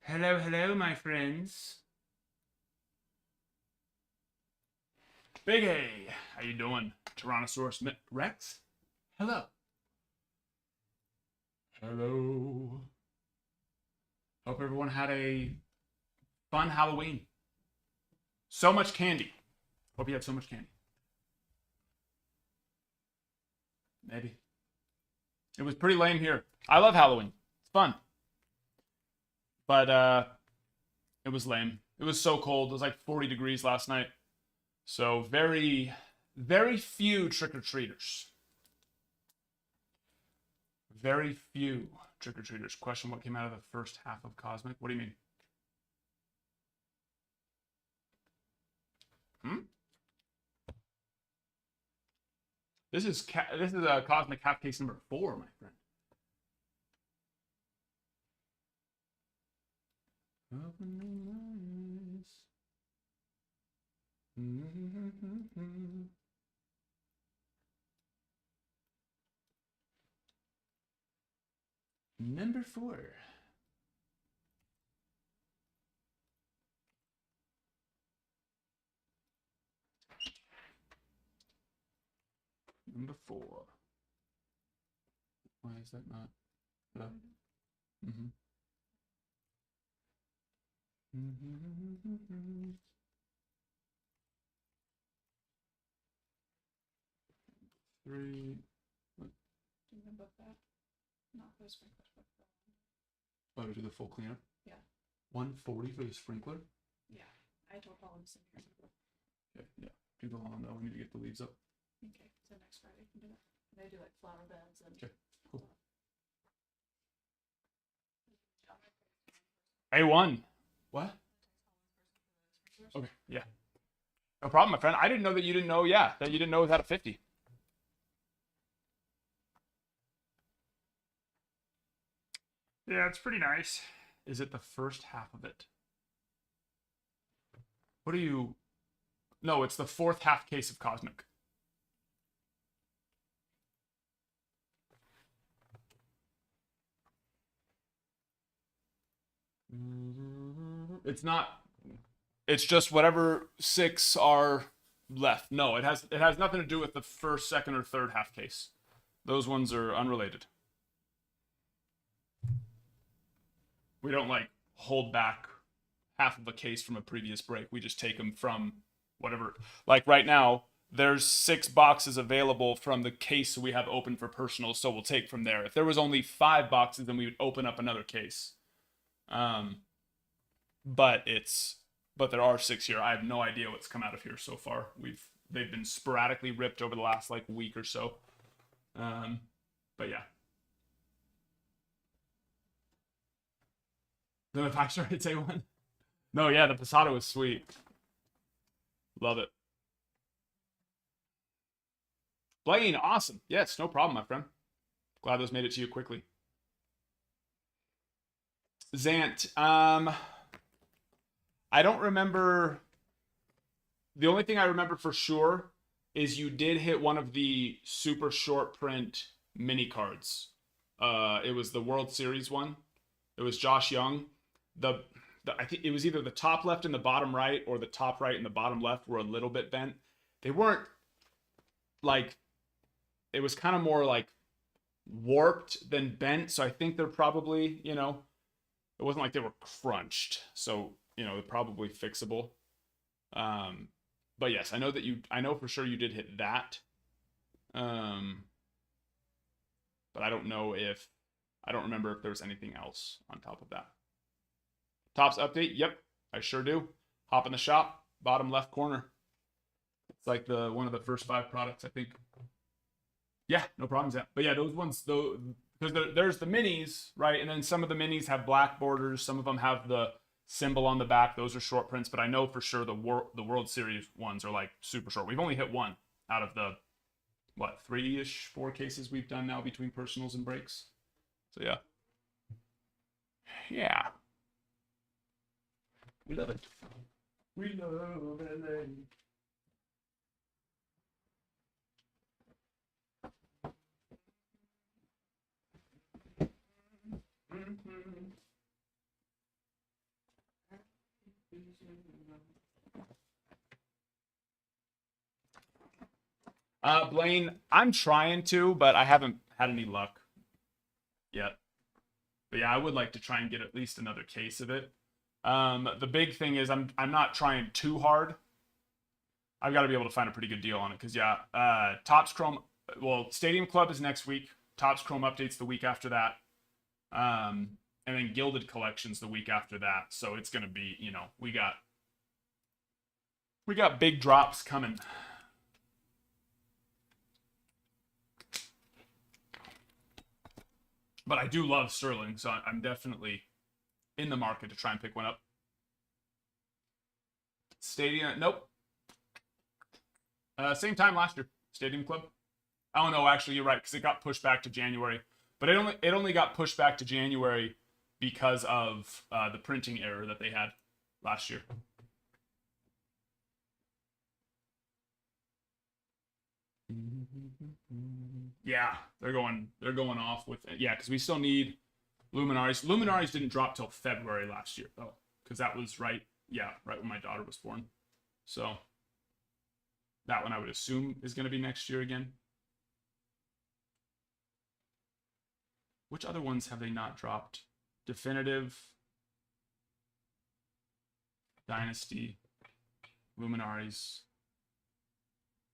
Hello, hello, my friends. Big A, how you doing? Tyrannosaurus Rex? Hello. Hello. Hope everyone had a fun Halloween. So much candy. Hope you had so much candy. Maybe. It was pretty lame here. I love Halloween. It's fun. But it was lame. It was so cold. It was like 40 degrees last night. So very, very few trick-or-treaters. Very few trick-or-treaters. Question, what came out of the first half of Cosmic? What do you mean? This is a Cosmic half case number 4, my friend. Number 4. Number 4. Why is that not? Mm-hmm. 3. What? Do you book that? Not for the sprinklers, but for Oh, to do the full cleanup? Yeah. 140 for the sprinkler? Yeah. I told Paul to send here. Okay, yeah. Do the lawn though. We need to get the leaves up. Okay, so next Friday we can do that. They do like flower beds and Okay, cool. A1. What? Okay, yeah. No problem, my friend. I didn't know that you didn't know, that you didn't know it was at a 50. Yeah, it's pretty nice. Is it the first half of it? What are you... No, it's the 4th half case of Cosmic. It's not... It's just whatever 6 are left. No, it has nothing to do with the first, second, or third half case. Those ones are unrelated. We don't like hold back half of a case from a previous break. We just take them from whatever. Like right now, there's 6 boxes available from the case we have open for personal, so we'll take from there. If there was only 5 boxes, then we would open up another case. But there are 6 here. I have no idea what's come out of here so far. They've been sporadically ripped over the last like week or so. But yeah. The five star hits A1. No, yeah, the Posada was sweet. Love it. Blaine, awesome. Yes, no problem, my friend. Glad those made it to you quickly. Zant, I don't remember. The only thing I remember for sure is you did hit one of the super short print mini cards. It was the World Series one. It was Josh Young. I think it was either the top left and the bottom right, or the top right and the bottom left were a little bit bent. They weren't like, it was kind of more like warped than bent. So I think they're probably, it wasn't like they were crunched. So, they're probably fixable. But yes, I know for sure you did hit that. But I don't remember if there was anything else on top of that. Tops update. Yep, I sure do. Hop in the shop, bottom left corner. It's like one of the first 5 products, I think. Yeah, no problems. Yeah, but yeah, those ones though, because there's the minis, right? And then some of the minis have black borders. Some of them have the symbol on the back. Those are short prints, but I know for sure the World Series ones are like super short. We've only hit one out of the 3-ish, 4 cases we've done now between personals and breaks. So yeah. Yeah. We love it. We love LA. Blaine, I'm trying to, but I haven't had any luck yet. But yeah, I would like to try and get at least another case of it. The big thing is I'm not trying too hard. I've got to be able to find a pretty good deal on it because yeah, Topps Chrome. Well, Stadium Club is next week. Topps Chrome updates the week after that. And then Gilded Collections the week after that. So it's gonna be, we got big drops coming. But I do love Sterling, so I'm definitely in the market to try and pick one up. Stadium, nope. Same time last year, Stadium Club. Oh no, actually you're right, because it got pushed back to January. But it only got pushed back to January because of the printing error that they had last year. Yeah, they're going off with it. Yeah, because we still need Luminaries. Luminaries didn't drop till February last year though, because that was right when my daughter was born. So that one I would assume is going to be next year again. Which other ones have they not dropped? Definitive, Dynasty, Luminaries.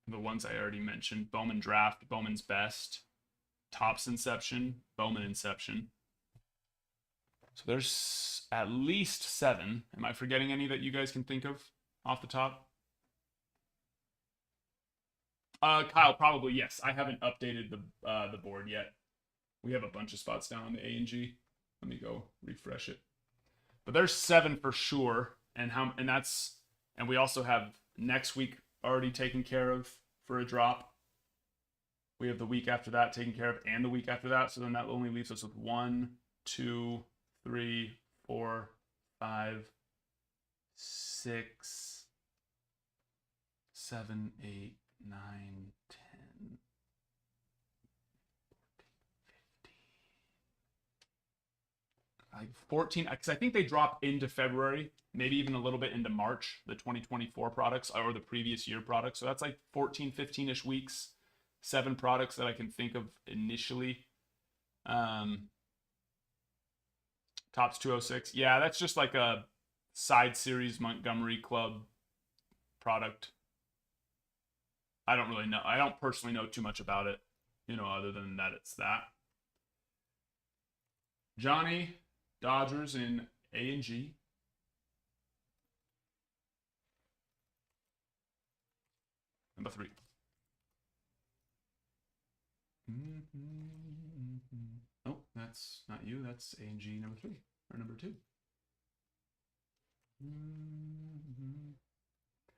The ones I already mentioned: Bowman Draft, Bowman's Best, Topps Inception, Bowman Inception. So there's at least 7. Am I forgetting any that you guys can think of off the top? Kyle, probably yes. I haven't updated the board yet. We have a bunch of spots down on the A&G. Let me go refresh it. But there's 7 for sure, and we also have next week already taken care of for a drop. We have the week after that taken care of, and the week after that. So then that only leaves us with 1, 2, 3, 4, 5, 6, 7, 8, 9, 10, 14, because I think they drop into February, maybe even a little bit into March, the 2024 products or the previous year products. So that's like 14, 15-ish weeks, 7 products that I can think of initially. Topps 206. Yeah, that's just like a side series Montgomery Club product. I don't really know. I don't personally know too much about it, other than that it's that. Johnny, Dodgers in A&G. Number 3. Oh, that's not you. That's A&G number 3 or number 2.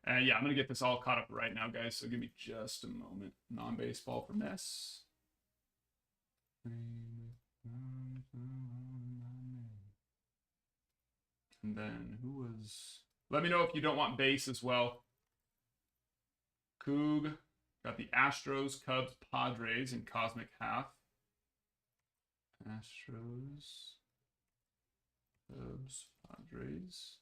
Yeah, I'm going to get this all caught up right now, guys. So give me just a moment. Non-baseball for Ness. And then who was... Let me know if you don't want base as well. Coog. Got the Astros, Cubs, Padres in Cosmic Half. Astros, Cubs, Padres.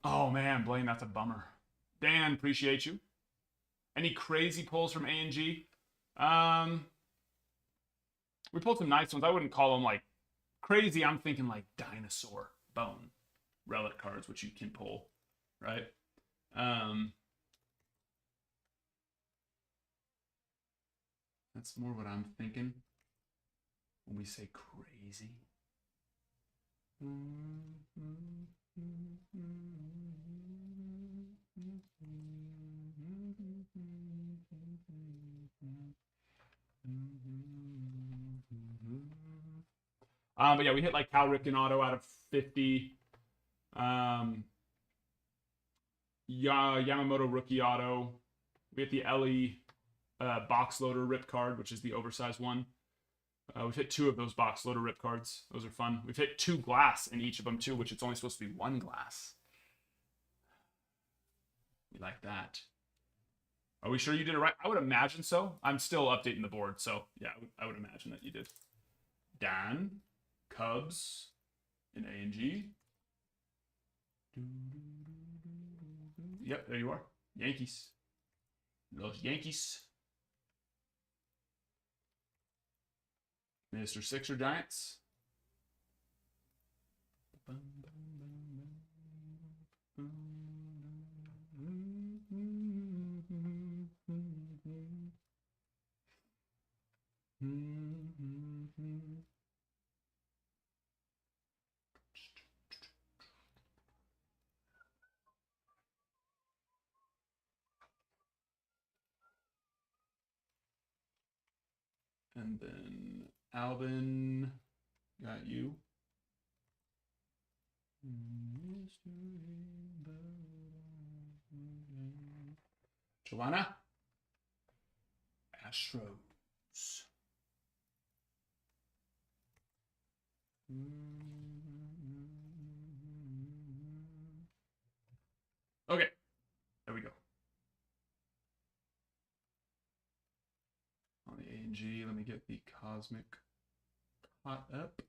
Oh man, Blaine, that's a bummer. Dan, appreciate you. Any crazy pulls from A&G? We pulled some nice ones. I wouldn't call them like crazy. I'm thinking like dinosaur bone relic cards, which you can pull, right? That's more what I'm thinking when we say crazy. But yeah, we hit like Cal Ripken auto out of 50. Yamamoto rookie auto. We hit the Ellie box loader rip card, which is the oversized one. We've hit 2 of those box loader rip cards. Those are fun. We've hit 2 glass in each of them too, which it's only supposed to be 1 glass. We like that. Are we sure you did it right? I would imagine so. I'm still updating the board, so yeah, I would imagine that you did. Dan, Cubs, in A&G. Yep, there you are. Yankees. Los Yankees. Mr. Sixer Giants. And then Alvin, got you. Joanna, Astros. Okay, there we go. On the A&G, let me get the Cosmic caught up.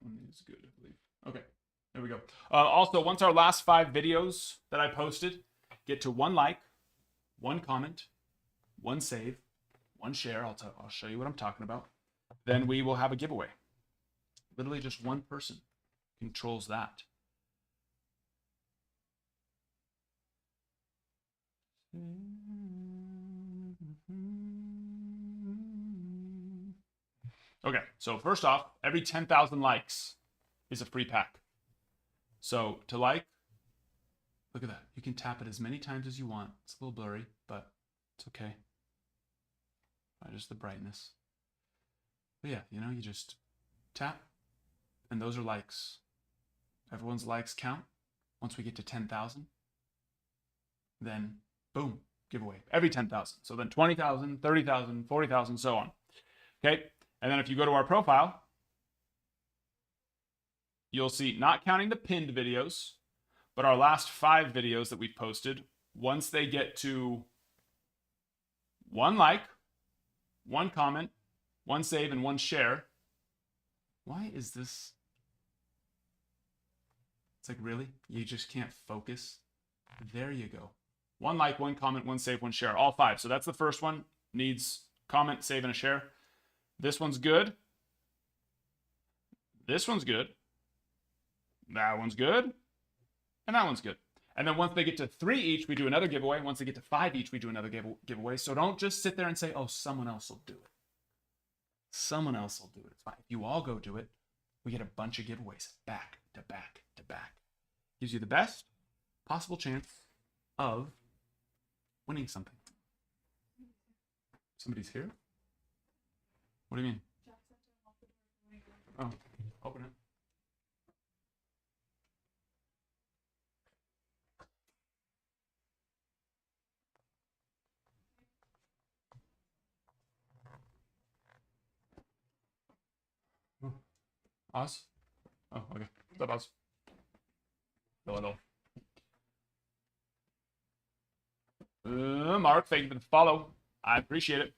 That one is good, I believe. Okay, there we go. Also, once our last 5 videos that I posted get to 1 like, 1 comment, 1 save, 1 share, I'll show you what I'm talking about. Then we will have a giveaway. Literally just 1 person controls that. Okay, so first off, every 10,000 likes is a free pack. So to like, look at that. You can tap it as many times as you want. It's a little blurry, but it's okay. Just the brightness. But yeah, you know, you just tap, and those are likes. Everyone's likes count. Once we get to 10,000, then boom, giveaway. Every 10,000. So then 20,000, 30,000, 40,000, so on. Okay, and then if you go to our profile, you'll see, not counting the pinned videos, but our last 5 videos that we've posted, once they get to 1 like, 1 comment, 1 save, and 1 share. Why is this? It's like, really? You just can't focus? There you go. 1 like, 1 comment, 1 save, 1 share. All 5. So that's the first one. Needs comment, save, and a share. This one's good. This one's good. That one's good. And that one's good. And then once they get to 3 each, we do another giveaway. Once they get to 5 each, we do another giveaway. So don't just sit there and say, oh, someone else will do it. Someone else will do it. It's fine. If you all go do it, we get a bunch of giveaways back to back to back. Gives you the best possible chance of winning something. Somebody's here? What do you mean? Oh, open it. Oz? Oh, okay. What's up, Oz? Hello. Mark, thank you for the follow. I appreciate it.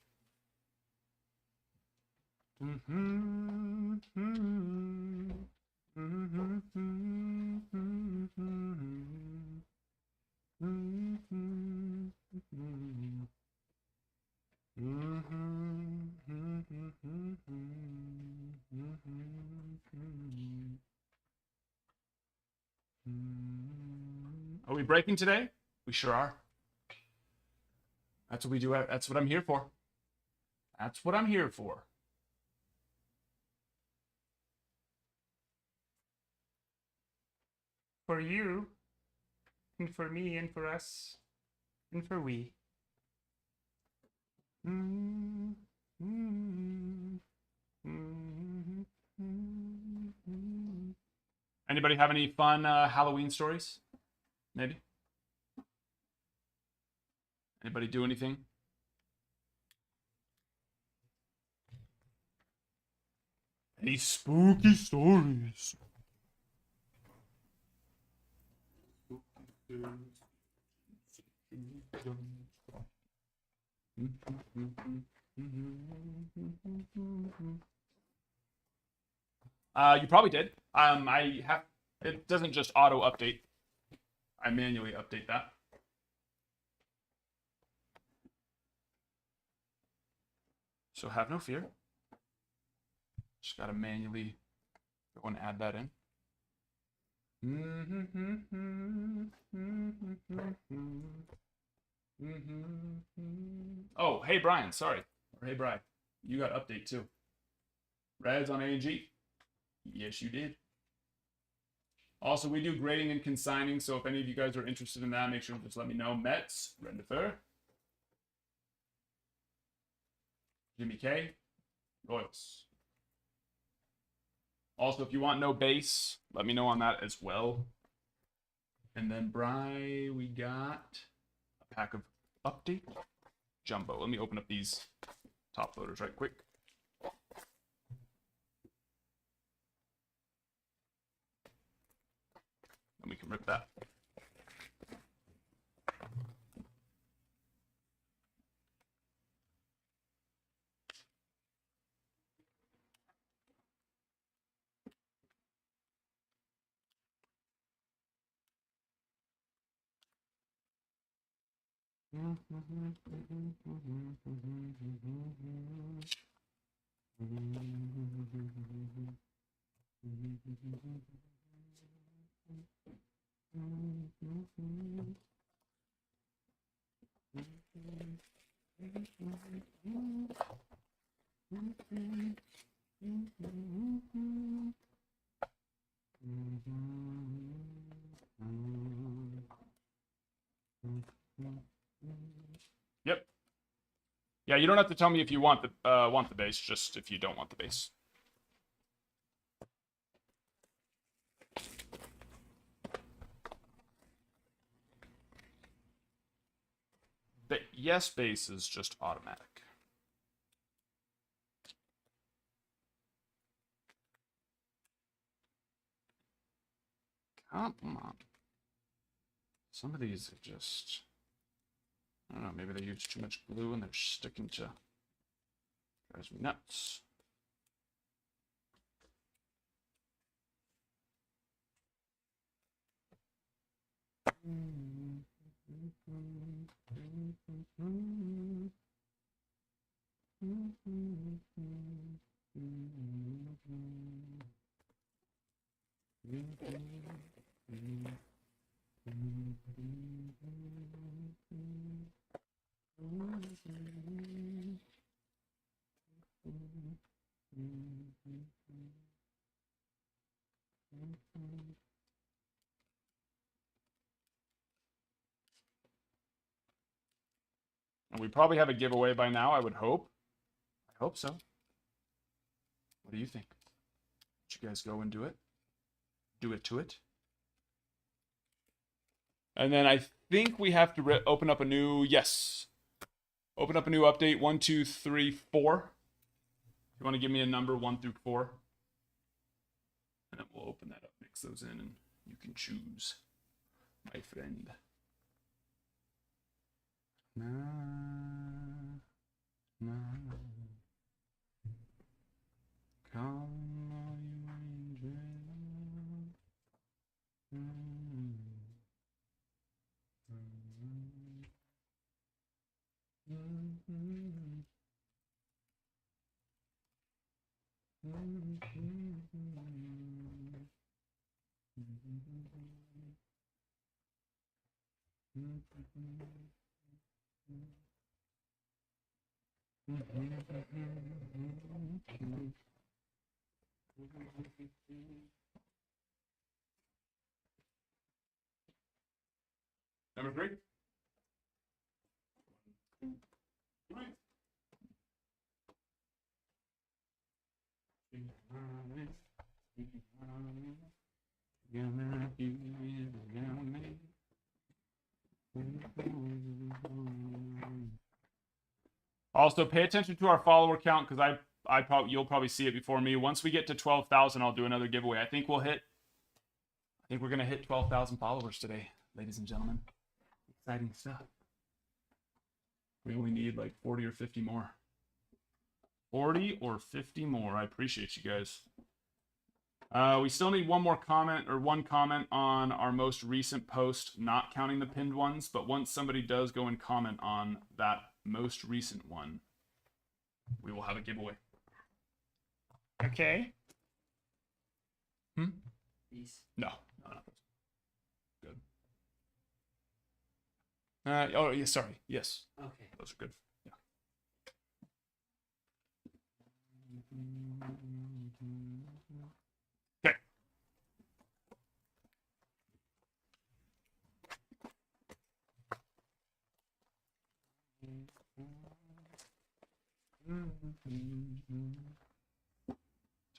Are we breaking today? We sure are. That's what we do. That's what I'm here for. That's what I'm here for. For you, and for me, and for us, and for we. Anybody have any fun Halloween stories? Maybe? Anybody do anything? Any spooky stories? You probably did. I have. It doesn't just auto update. I manually update that. So have no fear. Just gotta manually go and add that in. Oh, hey Brian, sorry. Or hey Brian, you got update too. Reds on A&G. Yes, you did. Also, we do grading and consigning, so if any of you guys are interested in that, make sure to just let me know. Mets, Rendefer. Jimmy K, Royals. Also, if you want no base, let me know on that as well. And then, Bry, we got a pack of update jumbo. Let me open up these top loaders right quick. And we can rip that. Yep. Yeah, you don't have to tell me if you want the base, just if you don't want the base. But yes, base is just automatic. Come on. Some of these are just, I don't know, maybe they use too much glue and they're sticking to, drives me nuts. And we probably have a giveaway by now, I would hope. I hope so. What do you think? Should you guys go and do it? Do it to it? And then I think we have to open up a new, yes. Open up a new update, 1, 2, 3, 4. You want to give me a number 1 through 4? And then we'll open that up, mix those in, and you can choose, my friend. Na, na, come all you angels. Number 3. Right. Also, pay attention to our follower count because you'll probably see it before me. Once we get to 12,000, I'll do another giveaway. I think we're gonna hit 12,000 followers today, ladies and gentlemen. Exciting stuff. We only need like 40 or 50 more. 40 or 50 more. I appreciate you guys. We still need one comment on our most recent post, not counting the pinned ones. But once somebody does go and comment on that most recent one, we will have a giveaway. Okay. These. No. Good. Oh, yeah, sorry. Yes. Okay. Those are good. Yeah. Okay.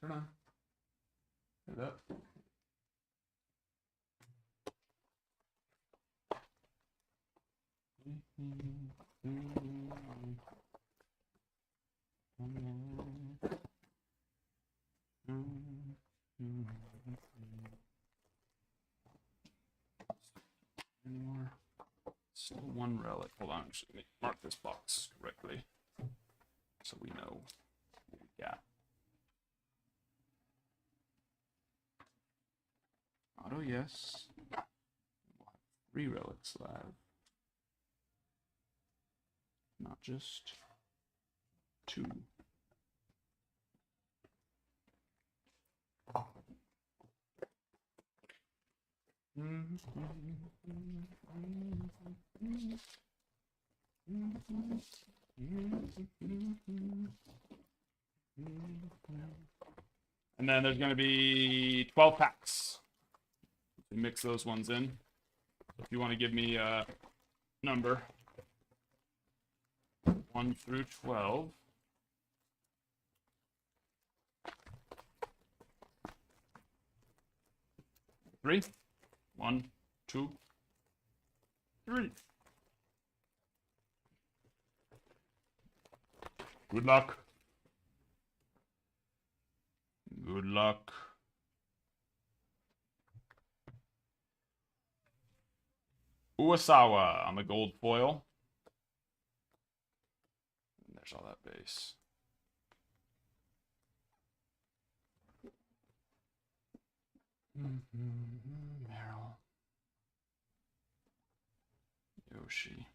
Turn on. Turn it up. Still one relic. Hold on, actually, let me mark this box correctly so we know what we got. Auto, yes. We'll have 3 relics live. Not just 2. And then there's going to be 12 packs. We mix those ones in. So if you want to give me a number 1 through 12. Three. 1, 2, 3. Good luck. Good luck. Uwasawa on the gold foil. And there's all that base. Meryl. Yoshi.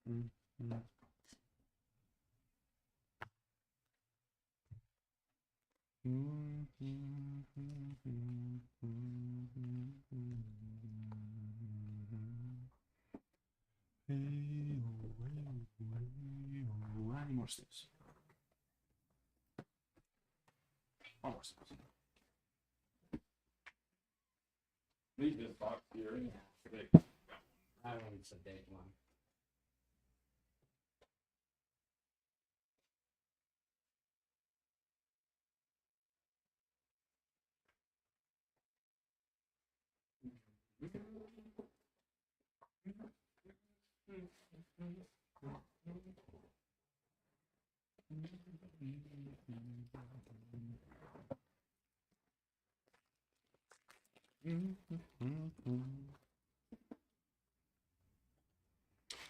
Any more steps? One more steps. Leave this box here. I don't It's a big one.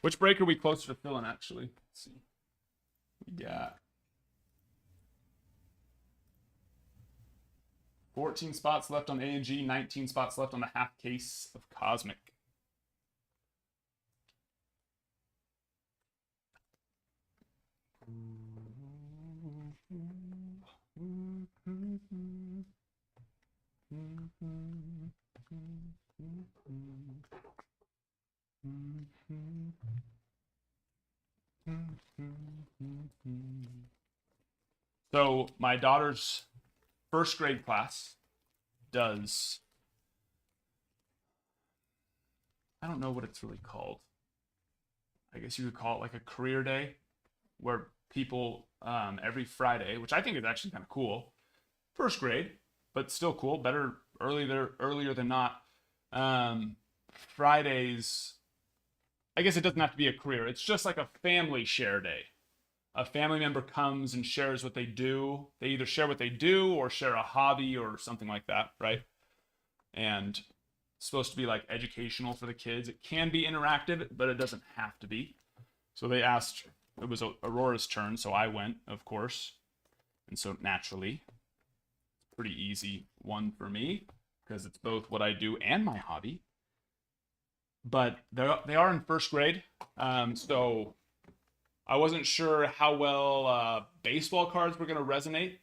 Which break are we closer to filling, actually? Let's see. We got 14 spots left on A&G, 19 spots left on the half case of Cosmic. So my daughter's first grade class does, I don't know what it's really called. I guess you could call it like a career day, where people every Friday, which I think is actually kind of cool, first grade, but still cool, better earlier than not. Fridays, I guess it doesn't have to be a career. It's just like a family share day. A family member comes and shares what they do. They either share what they do or share a hobby or something like that, right? And it's supposed to be like educational for the kids. It can be interactive, but it doesn't have to be. So they asked, it was Aurora's turn, so I went, of course. And so naturally, pretty easy one for me because it's both what I do and my hobby. But they are in first grade, so I wasn't sure how well baseball cards were going to resonate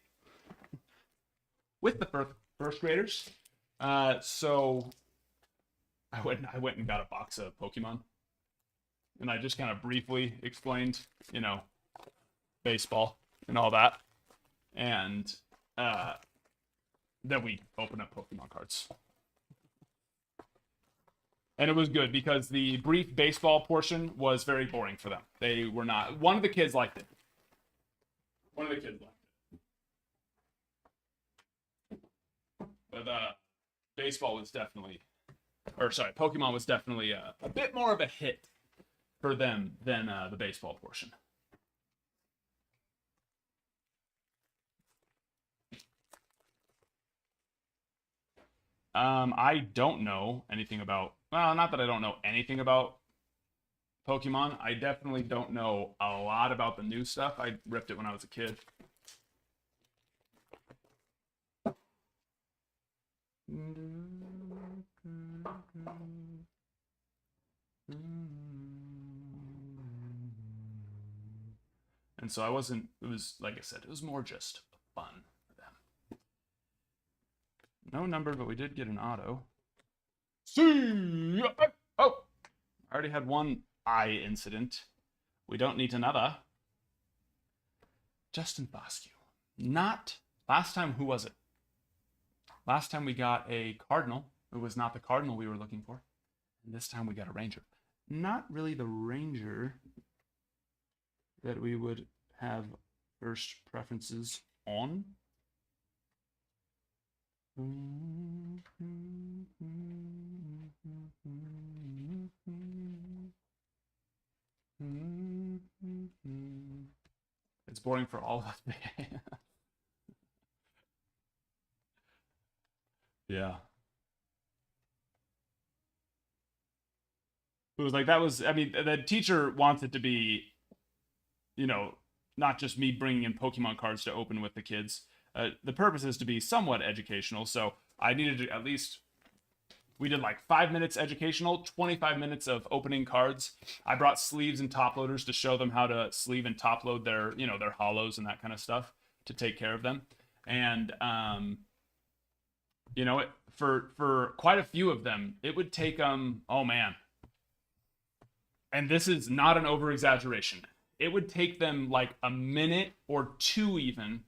with the first graders. So I went and got a box of Pokemon, and I just kind of briefly explained, baseball and all that, and then we opened up Pokemon cards. And it was good because the brief baseball portion was very boring for them. They were not. One of the kids liked it. But baseball was definitely, Pokemon was definitely a bit more of a hit for them than the baseball portion. I don't know anything about, well, not that I don't know anything about Pokemon. I definitely don't know a lot about the new stuff. I ripped it when I was a kid. And so it was, like I said, it was more just fun for them. No number, but we did get an auto. See! Oh! I already had one eye incident. We don't need another. Justin Bosque. Not last time. Who was it? Last time we got a Cardinal. It was not the Cardinal we were looking for. And this time we got a Ranger. Not really the Ranger that we would have first preferences on. It's boring for all of us. Yeah. It was like, the teacher wants it to be, not just me bringing in Pokemon cards to open with the kids. The purpose is to be somewhat educational, so I needed to at least, we did like 5 minutes educational, 25 minutes of opening cards. I brought sleeves and top loaders to show them how to sleeve and top load their, their hollows and that kind of stuff to take care of them. And, for quite a few of them, it would take them, oh man, and this is not an over-exaggeration, it would take them like a minute or two even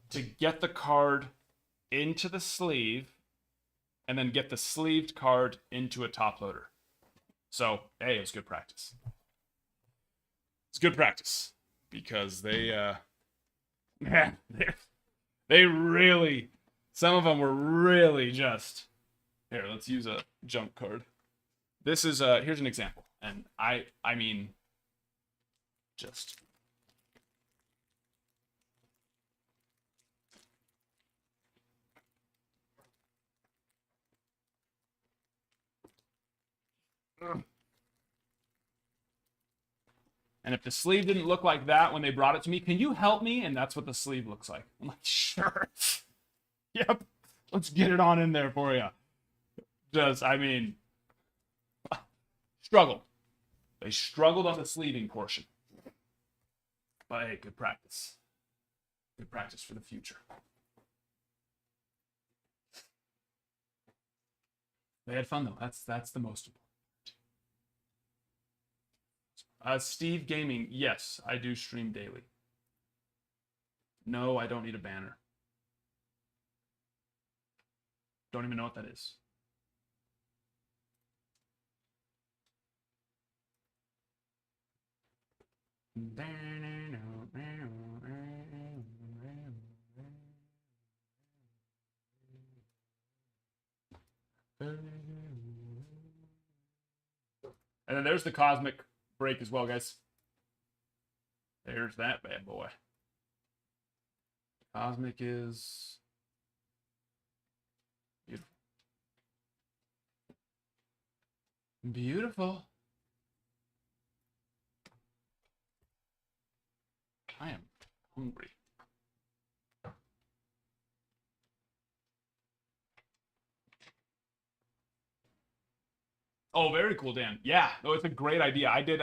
to get the card into the sleeve and then get the sleeved card into a top loader. So, hey, it was good practice. It's good practice because man, they really, some of them were really just, here, let's use a jump card. This is, here's an example. And I mean, just. And if the sleeve didn't look like that when they brought it to me, can you help me? And that's what the sleeve looks like. I'm like, sure. Yep. Let's get it on in there for you. Just, I mean, struggled. They struggled on the sleeving portion. But hey, good practice. Good practice for the future. They had fun though. That's the most important. Steve Gaming, yes, I do stream daily. No, I don't need a banner. Don't even know what that is. And then there's the cosmic break as well, guys. There's that bad boy. Cosmic is beautiful. Beautiful. I am hungry. Oh, very cool, Dan. Yeah, no, it's a great idea. I did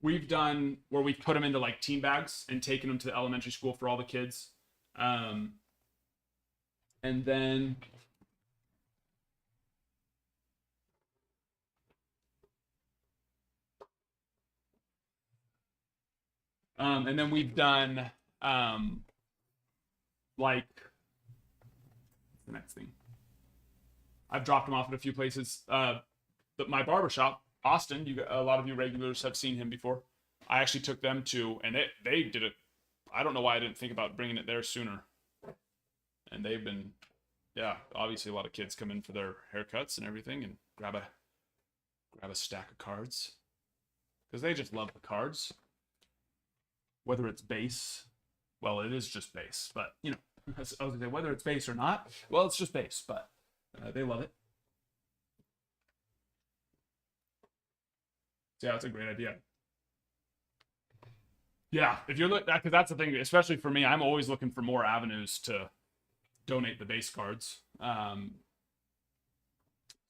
we've done where we've put them into like team bags and taken them to the elementary school for all the kids. And then we've done like what's the next thing? I've dropped them off at a few places. My barbershop, Austin, a lot of you regulars have seen him before. I actually took them to, and they did it. I don't know why I didn't think about bringing it there sooner. And they've been, yeah, obviously a lot of kids come in for their haircuts and everything, and grab a stack of cards because they just love the cards. Whether it's base, well, it is just base, but you know, I was gonna say whether it's base or not, well, it's just base, but they love it. So yeah, it's a great idea. Yeah, if you're looking, because that's the thing, especially for me, I'm always looking for more avenues to donate the base cards.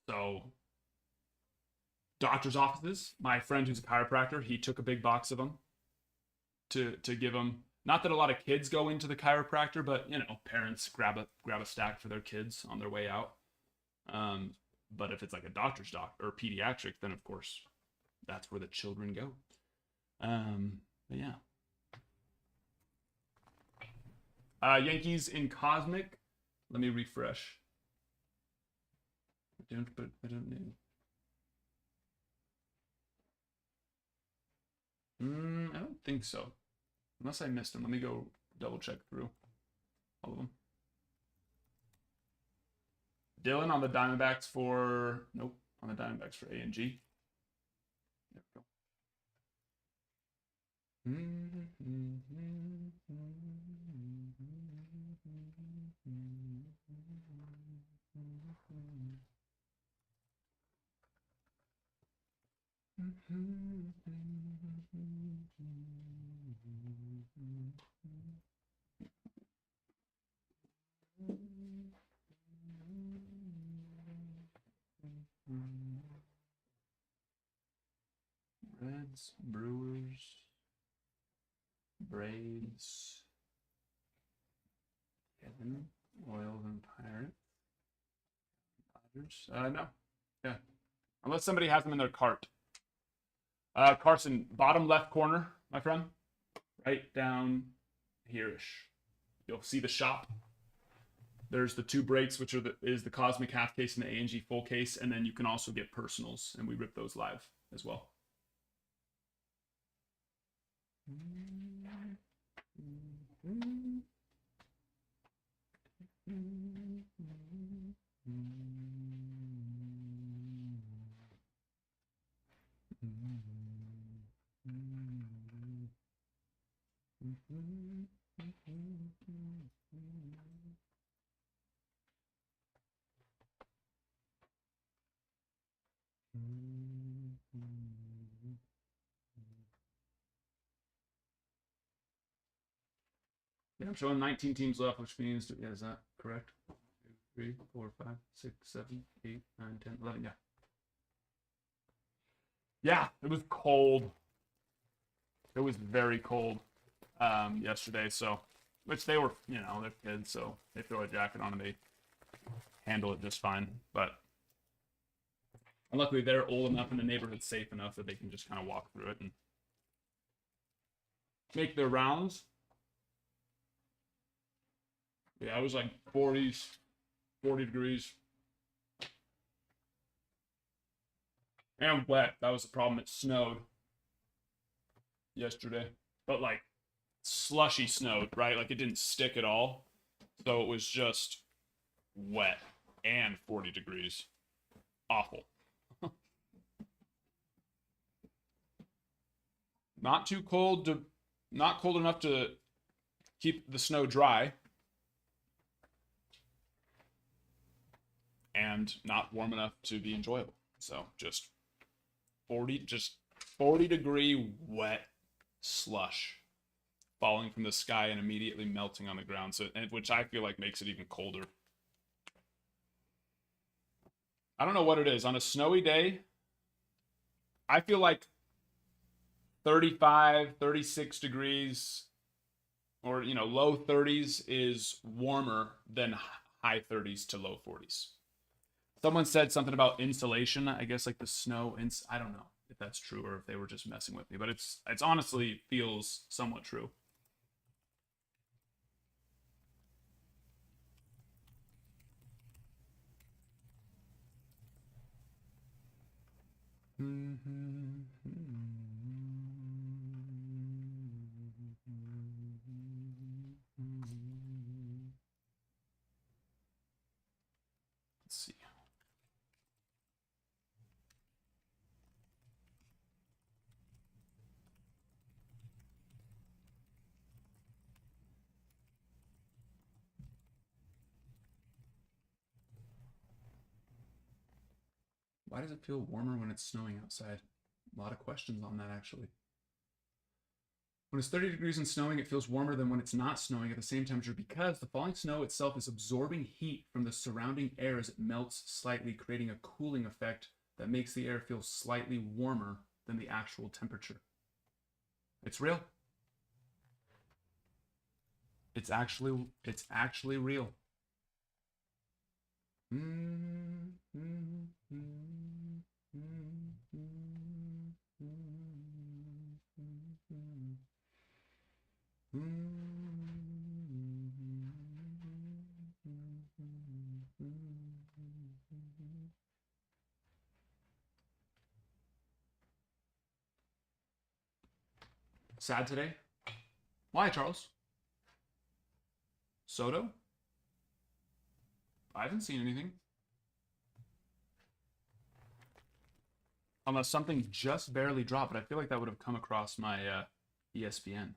So doctor's offices, my friend who's a chiropractor, he took a big box of them to give them. Not that a lot of kids go into the chiropractor, but you know, parents grab a stack for their kids on their way out. But if it's like a doctor's or pediatric, then of course that's where the children go. But yeah. Yankees in Cosmic. Let me refresh. I don't know. I don't think so. Unless I missed them. Let me go double check through all of them. Dylan on the Diamondbacks for... Nope. On the Diamondbacks for A&G. There we go. Reds, Brewers, Braves, Kevin, Royals, and Pirates. Dodgers. No. Yeah. Unless somebody has them in their cart. Carson, bottom left corner, my friend. Right down here-ish. You'll see the shop. There's the 2 breaks, which are is the Cosmic half case and the A&G full case, and then you can also get personals, and we rip those live as well. Yeah, I'm showing 19 teams left, which means, yeah, is that correct? 1, 2, 3, 4, 5, 6, 7, 8, 9, 10, 11, yeah. Yeah, it was cold. It was very cold yesterday, so, which they were, you know, they're kids, so they throw a jacket on and they handle it just fine. But and luckily they're old enough and the neighborhood's safe enough that they can just kind of walk through it and make their rounds. Yeah, it was like 40s, 40 degrees. And wet. That was the problem. It snowed yesterday. But like slushy snowed, right? Like it didn't stick at all. So it was just wet and 40 degrees. Awful. Not too cold to, not cold enough to keep the snow dry. And not warm enough to be enjoyable. So just 40 degree wet slush falling from the sky and immediately melting on the ground. So, which I feel like makes it even colder. I don't know what it is. On a snowy day, I feel like 35, 36 degrees or, you know, low 30s is warmer than high 30s to low 40s. Someone said something about insulation. I guess like the snow. I don't know if that's true or if they were just messing with me, but it's honestly feels somewhat true. Let's see. Why does it feel warmer when it's snowing outside? A lot of questions on that, actually. When it's 30 degrees and snowing, it feels warmer than when it's not snowing at the same temperature because the falling snow itself is absorbing heat from the surrounding air as it melts slightly, creating a cooling effect that makes the air feel slightly warmer than the actual temperature. It's real. It's actually real. Sad today? Why, Charles? Soto? I haven't seen anything. Unless something just barely dropped, but I feel like that would have come across my ESPN.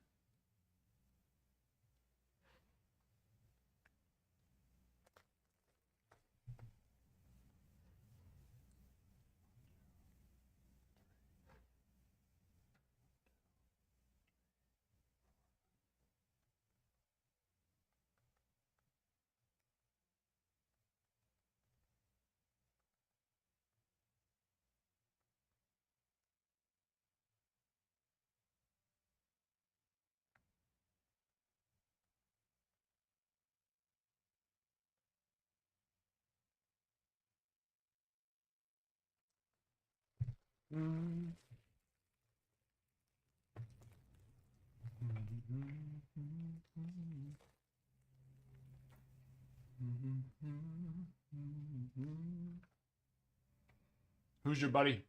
Who's your buddy?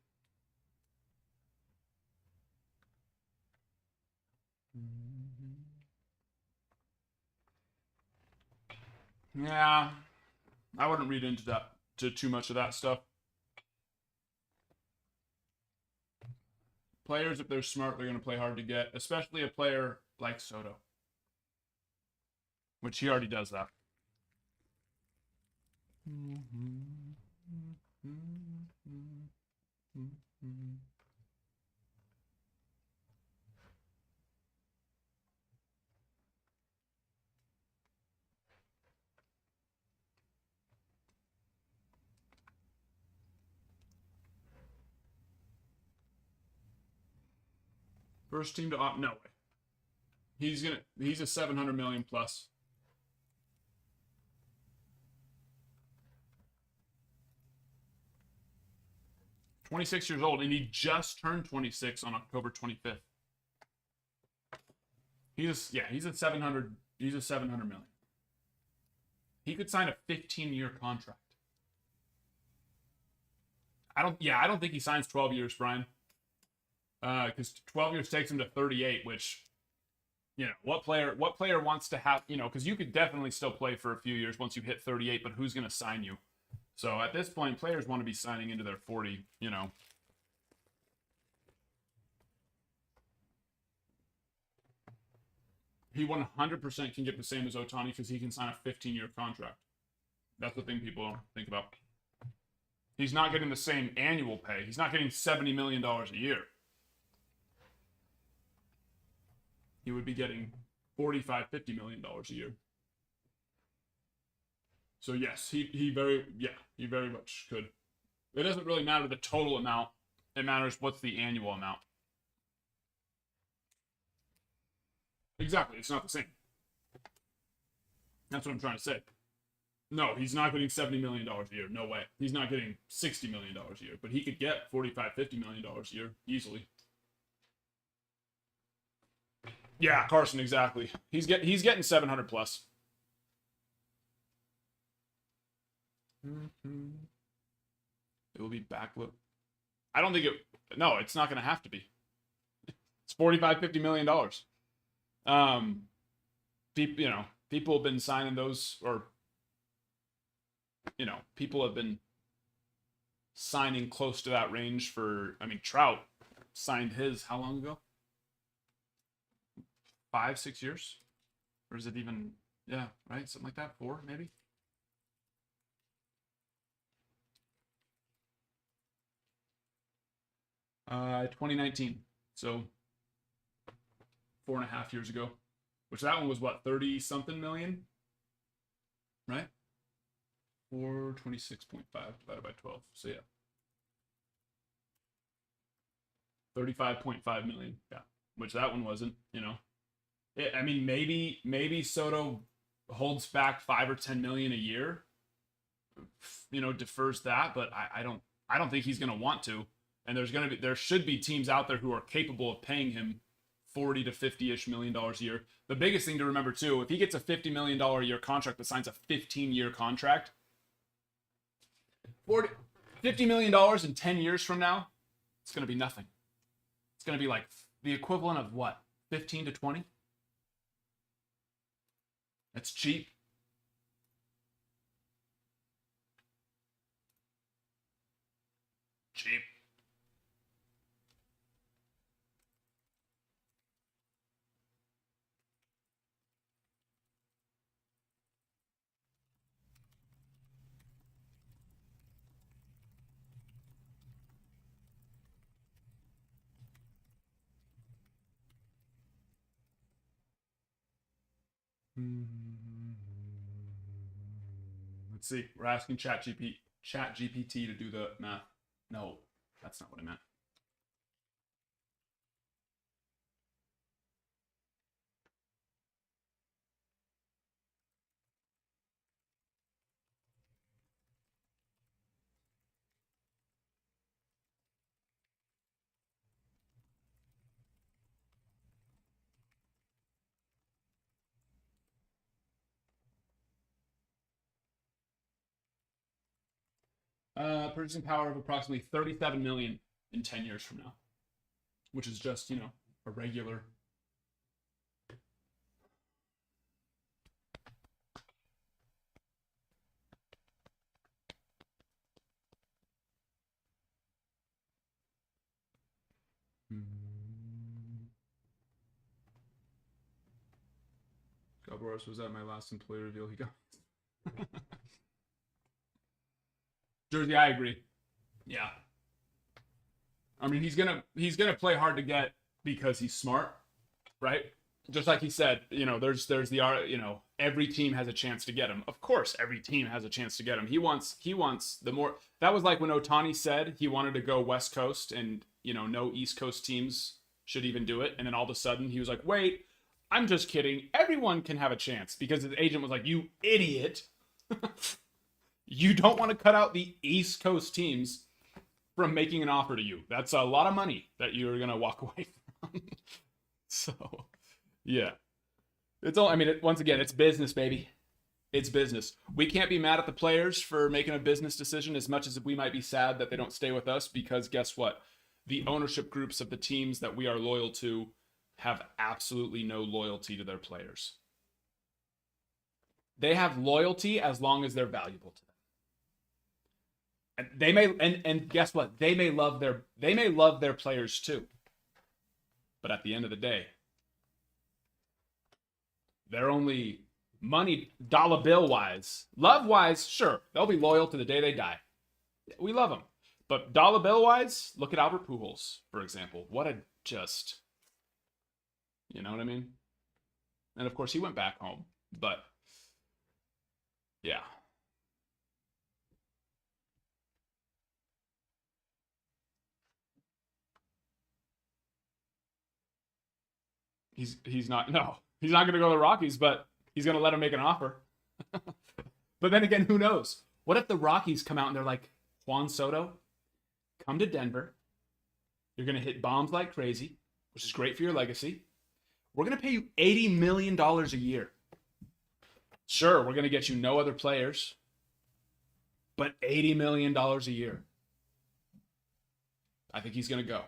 Yeah, I wouldn't read into that to too much of that stuff. Players, if they're smart, they're going to play hard to get, especially a player like Soto, which he already does that. First team to opt, no way. He's a 700 million plus. 26 years old, and he just turned 26 on October 25th. He's a 700 million. He could sign a 15-year contract. I don't think he signs 12 years, Brian. Because 12 years takes him to 38, which, what player wants to have, because you could definitely still play for a few years once you hit 38, but who's going to sign you? So at this point, players want to be signing into their 40, He 100% can get the same as Ohtani because he can sign a 15-year contract. That's the thing people don't think about. He's not getting the same annual pay. He's not getting $70 million a year. He would be getting $45-50 million a year. So yes, he very much could. It doesn't really matter the total amount. It matters what's the annual amount. Exactly, it's not the same. That's what I'm trying to say. No, he's not getting $70 million a year. No way. He's not getting $60 million a year, but he could get $45-50 million a year easily. Yeah, Carson, exactly. He's getting 700 plus. It will be backflip. I don't think it. No, it's not going to have to be. It's $45-50 million. People have been signing those, or people have been signing close to that range for. I mean, Trout signed his how long ago? 5-6 years, or is it even? Yeah, right, something like that. 4 maybe. Uh, 2019. So 4.5 years ago. Which that one was what, 30 something million? Right? 426.5 divided by 12. So yeah. 35.5 million. Yeah. Which that one wasn't, I mean, maybe Soto holds back 5 or 10 million a year, defers that, but I don't think he's gonna want to. And there should be teams out there who are capable of paying him 40 to 50-ish million dollars a year. The biggest thing to remember too, if he gets a $50 million a year contract but signs a 15-year contract, $50 million in 10 years from now, it's going to be nothing. It's going to be like the equivalent of what? 15 to 20? That's cheap. Cheap. Let's see. We're asking ChatGPT to do the math. No, that's not what I meant. Purchasing power of approximately 37 million in 10 years from now, which is just, a regular. God, Boris, was that my last employee reveal? He got Jersey. I agree. Yeah. I mean, he's gonna play hard to get because he's smart, right? Just like he said, there's the every team has a chance to get him. Of course, every team has a chance to get him. He wants the more. That was like when Ohtani said he wanted to go West Coast and no East Coast teams should even do it, and then all of a sudden he was like, wait, I'm just kidding. Everyone can have a chance because his agent was like, you idiot. You don't want to cut out the East Coast teams from making an offer to you. That's a lot of money that you're going to walk away from. So, yeah. Once again, it's business, baby. It's business. We can't be mad at the players for making a business decision as much as we might be sad that they don't stay with us because guess what? The ownership groups of the teams that we are loyal to have absolutely no loyalty to their players. They have loyalty as long as they're valuable to them. And they may and guess what? They may love their players too. But at the end of the day, they're only money dollar bill wise. Love wise, sure, they'll be loyal to the day they die. We love them. But dollar bill wise, look at Albert Pujols, for example. What a just, you know what I mean? And of course he went back home, but yeah. He's not going to go to the Rockies, but he's going to let him make an offer. But then again, who knows? What if the Rockies come out and they're like, Juan Soto, come to Denver. You're going to hit bombs like crazy, which is great for your legacy. We're going to pay you $80 million a year. Sure, we're going to get you no other players, but $80 million a year. I think he's going to go.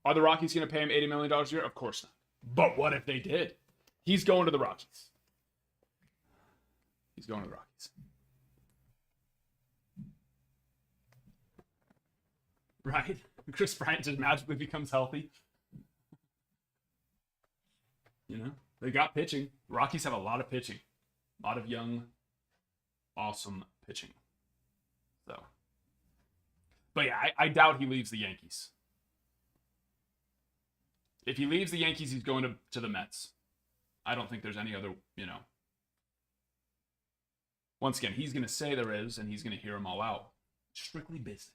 Are the Rockies going to pay him $80 million a year? Of course not. But what if they did? He's going to the Rockies. He's going to the Rockies. Right? Chris Bryant just magically becomes healthy. They got pitching. Rockies have a lot of pitching. A lot of young, awesome pitching. So. But yeah, I doubt he leaves the Yankees. If he leaves the Yankees, he's going to the Mets. I don't think there's any other, Once again, he's going to say there is, and he's going to hear them all out. Strictly business.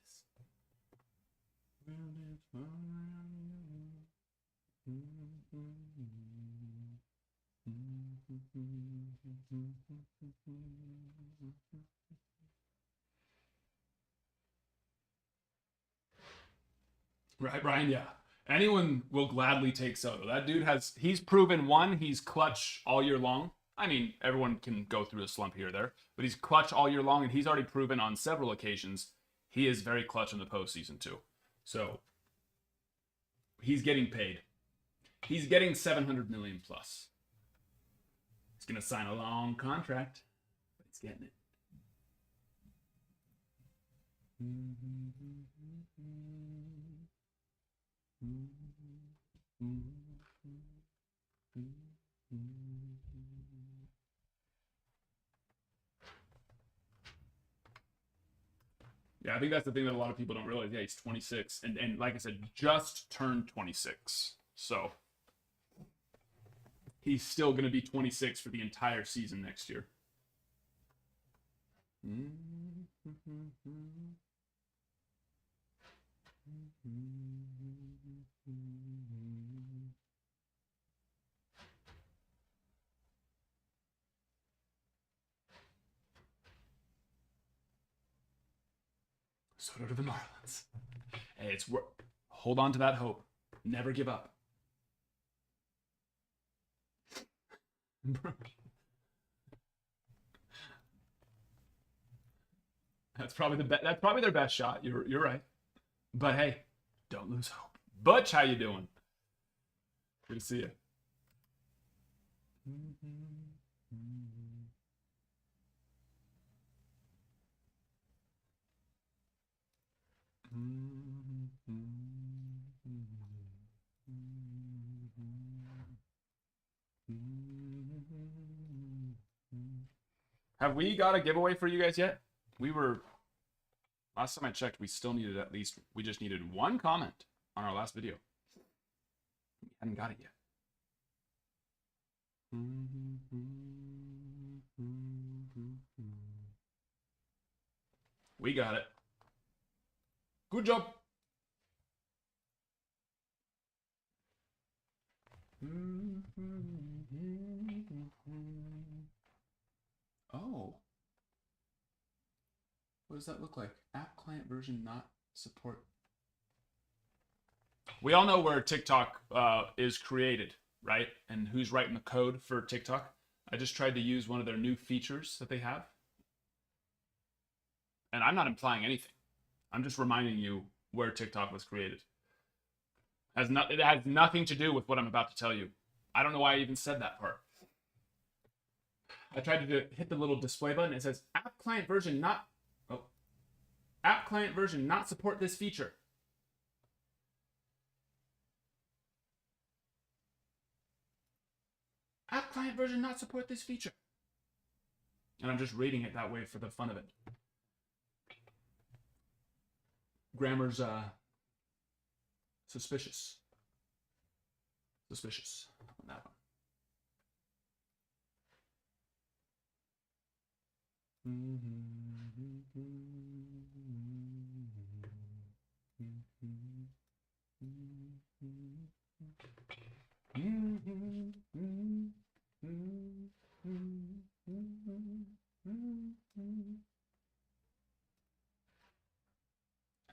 Right, Brian? Yeah. Anyone will gladly take Soto. That dude he's proven he's clutch all year long. I mean, everyone can go through a slump here or there, but he's clutch all year long, and he's already proven on several occasions he is very clutch in the postseason too. So he's getting paid. He's getting $700 million plus. He's gonna sign a long contract, but he's getting it. Yeah, I think that's the thing that a lot of people don't realize. Yeah, he's 26. And like I said, just turned 26. So he's still going to be 26 for the entire season next year. Soto to the Marlins. Hey, it's work. Hold on to that hope. Never give up. That's probably that's probably their best shot. You're right. But hey, don't lose hope. Butch, how you doing? Good to see you. Have we got a giveaway for you guys yet? We were last time I checked, we still needed we just needed one comment on our last video. We hadn't got it yet. We got it. Good job. Oh. What does that look like? App client version not support. We all know where TikTok is created, right? And who's writing the code for TikTok. I just tried to use one of their new features that they have. And I'm not implying anything. I'm just reminding you where TikTok was created. It has nothing to do with what I'm about to tell you. I don't know why I even said that part. I tried to hit the little display button. It says app client version not support this feature. App client version not support this feature. And I'm just reading it that way for the fun of it. Grammar's suspicious. Suspicious on that one.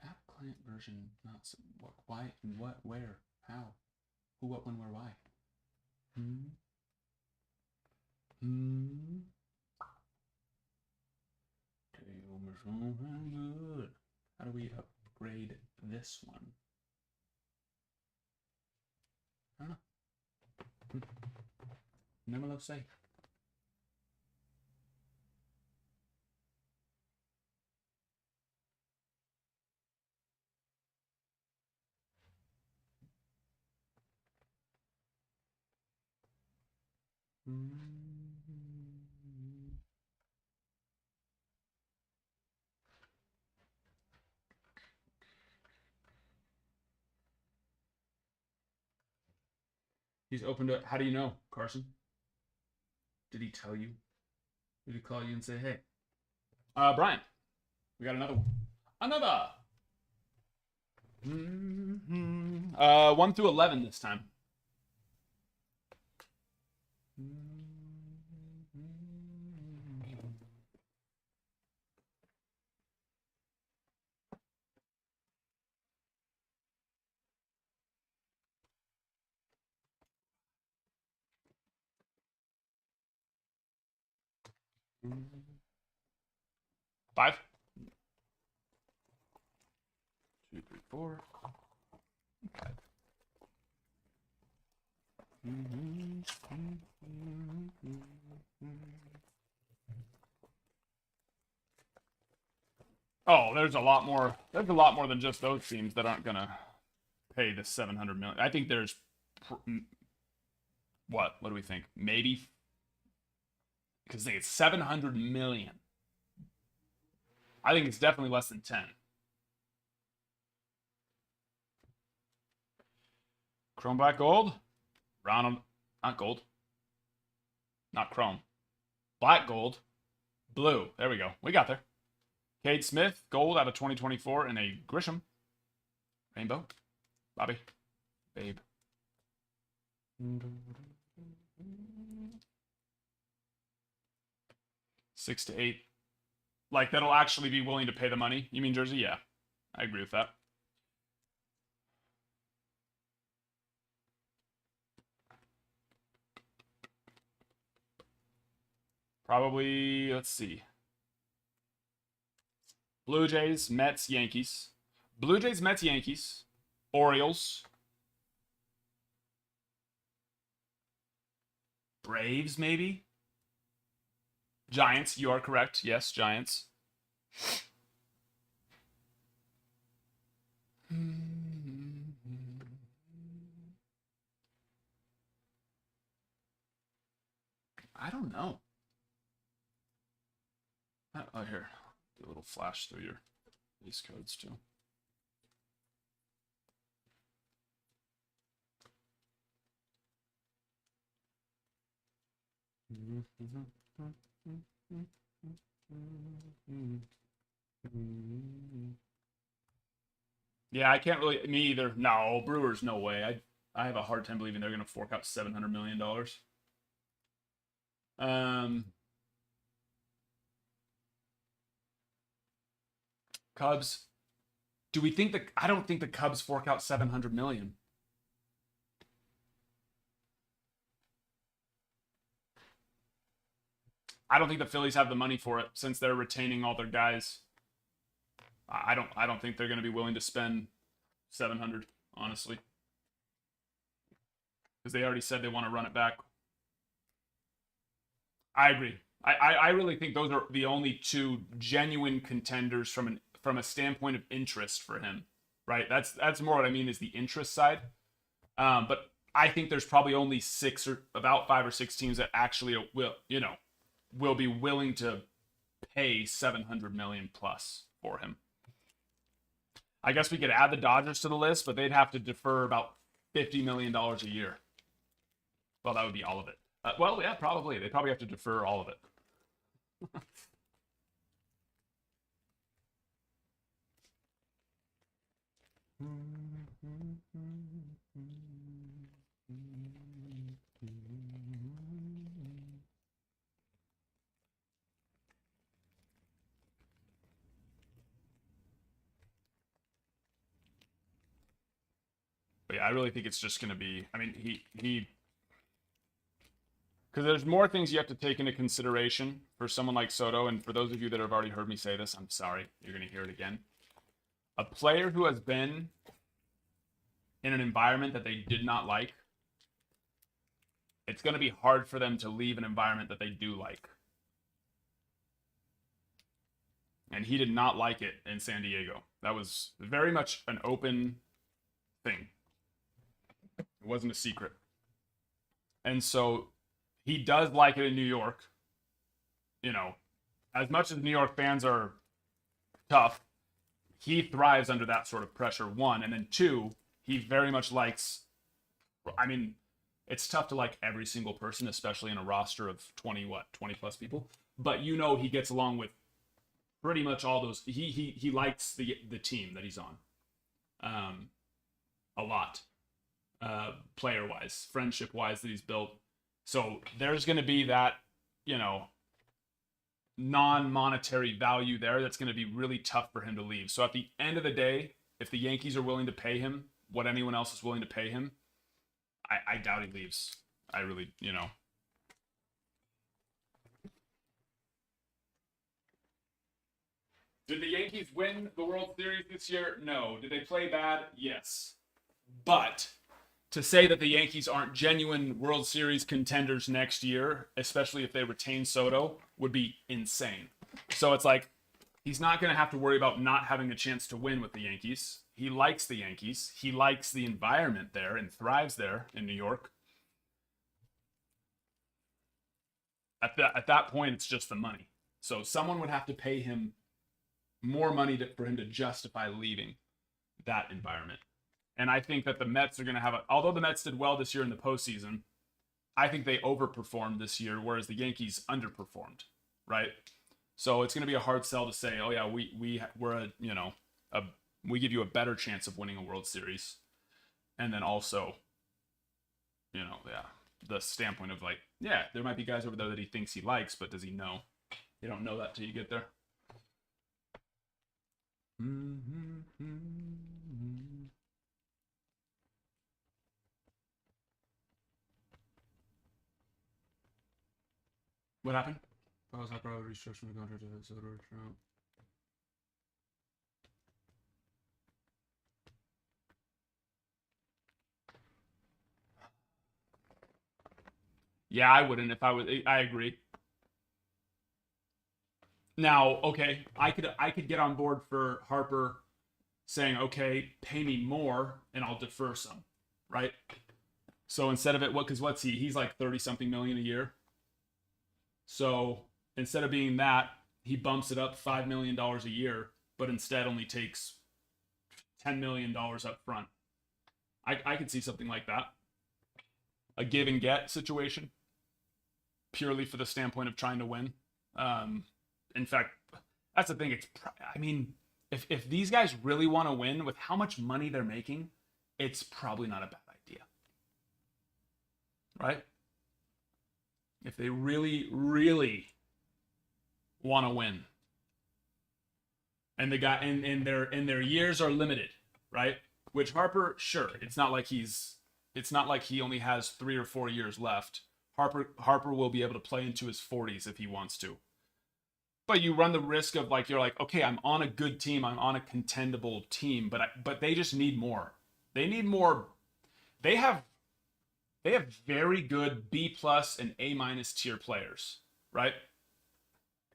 App client version not what, why, what, where, how, who, what, when, where, why. Good. How do we upgrade this one? I don't know. Never lo say. He's open to it. How do you know, Carson? Did he tell you? Did he call you and say, hey? Brian, we got another one. Another! 1 through 11 this time. Five. 2, 3, 4. 5. Oh, there's a lot more. There's a lot more than just those teams that aren't gonna pay the 700 million. I think there's what? What do we think? Maybe because it's 700 million. I think it's definitely less than 10. Chrome black gold. Ronald, not gold. Not chrome. Black gold. Blue. There we go. We got there. Cade Smith, gold out of 2024 in a Grisham. Rainbow. Bobby. Babe. 6 to 8. Like, that'll actually be willing to pay the money. You mean Jersey? Yeah. I agree with that. Probably, let's see. Blue Jays, Mets, Yankees. Blue Jays, Mets, Yankees. Orioles. Braves, maybe? Giants, you are correct. Yes, Giants. I don't know. Oh, here. Do a little flash through your base codes, too. Yeah, I can't really. Me either. No, Brewers, no way. I have a hard time believing they're going to fork out $700 million. Um, Cubs. Do we think that? I don't think the Cubs fork out 700 million. I don't think the Phillies have the money for it since they're retaining all their guys. I don't think they're going to be willing to spend 700, honestly, because they already said they want to run it back. I agree. I really think those are the only two genuine contenders from a standpoint of interest for him. Right? That's more what I mean is the interest side. But I think there's probably only about 5 or 6 teams that actually will be willing to pay 700 million plus for him. I guess we could add the Dodgers to the list, but they'd have to defer about $50 million a year. Well, that would be all of it. Well, yeah, probably. They probably have to defer all of it. But yeah, I really think it's just going to be. I mean, he because there's more things you have to take into consideration for someone like Soto. And for those of you that have already heard me say this, I'm sorry. You're going to hear it again. A player who has been in an environment that they did not like, it's going to be hard for them to leave an environment that they do like. And he did not like it in San Diego. That was very much an open thing. It wasn't a secret. And so he does like it in New York. As much as New York fans are tough, he thrives under that sort of pressure, one. And then two, he very much likes, I mean, it's tough to like every single person, especially in a roster of 20 plus people. But he gets along with pretty much all those. He likes the team that he's on a lot, player wise, friendship wise, that he's built. So there's going to be that, non-monetary value there that's going to be really tough for him to leave. So at the end of the day, if the Yankees are willing to pay him what anyone else is willing to pay him, I doubt he leaves. I really. Did the Yankees win the World Series this year? No. Did they play bad? Yes. But to say that the Yankees aren't genuine World Series contenders next year, especially if they retain Soto, would be insane. So it's like he's not going to have to worry about not having a chance to win with the Yankees. He likes the Yankees. He likes the environment there and thrives there in New York. At that point, it's just the money. So someone would have to pay him more money for him to justify leaving that environment. And I think that the Mets are going to have although the Mets did well this year in the postseason, I think they overperformed this year, whereas the Yankees underperformed, right? So it's going to be a hard sell to say, oh yeah, we're we give you a better chance of winning a World Series, and then also, the standpoint of like, yeah, there might be guys over there that he thinks he likes, but does he know? You don't know that till you get there. What happened? Files have probably restructuring the contract to Soto or Trout. Yeah, I wouldn't if I was. I agree. Now, okay, I could get on board for Harper saying, okay, pay me more and I'll defer some, right? So instead of it, what? Because what's he? He's like 30 something million a year. So instead of being that, he bumps it up $5 million a year, but instead only takes $10 million up front. I could see something like that, a give and get situation, purely for the standpoint of trying to win. In fact, that's the thing. I mean, if these guys really want to win with how much money they're making, it's probably not a bad idea, right? If they really, really want to win, and the guy and their years are limited, right? Which Harper, sure, it's not like he only has 3 or 4 years left. Harper will be able to play into his 40s if he wants to. But you run the risk of like you're like, okay, I'm on a good team, I'm on a contendable team, but they just need more. They need more. They have very good B plus and A minus tier players, right?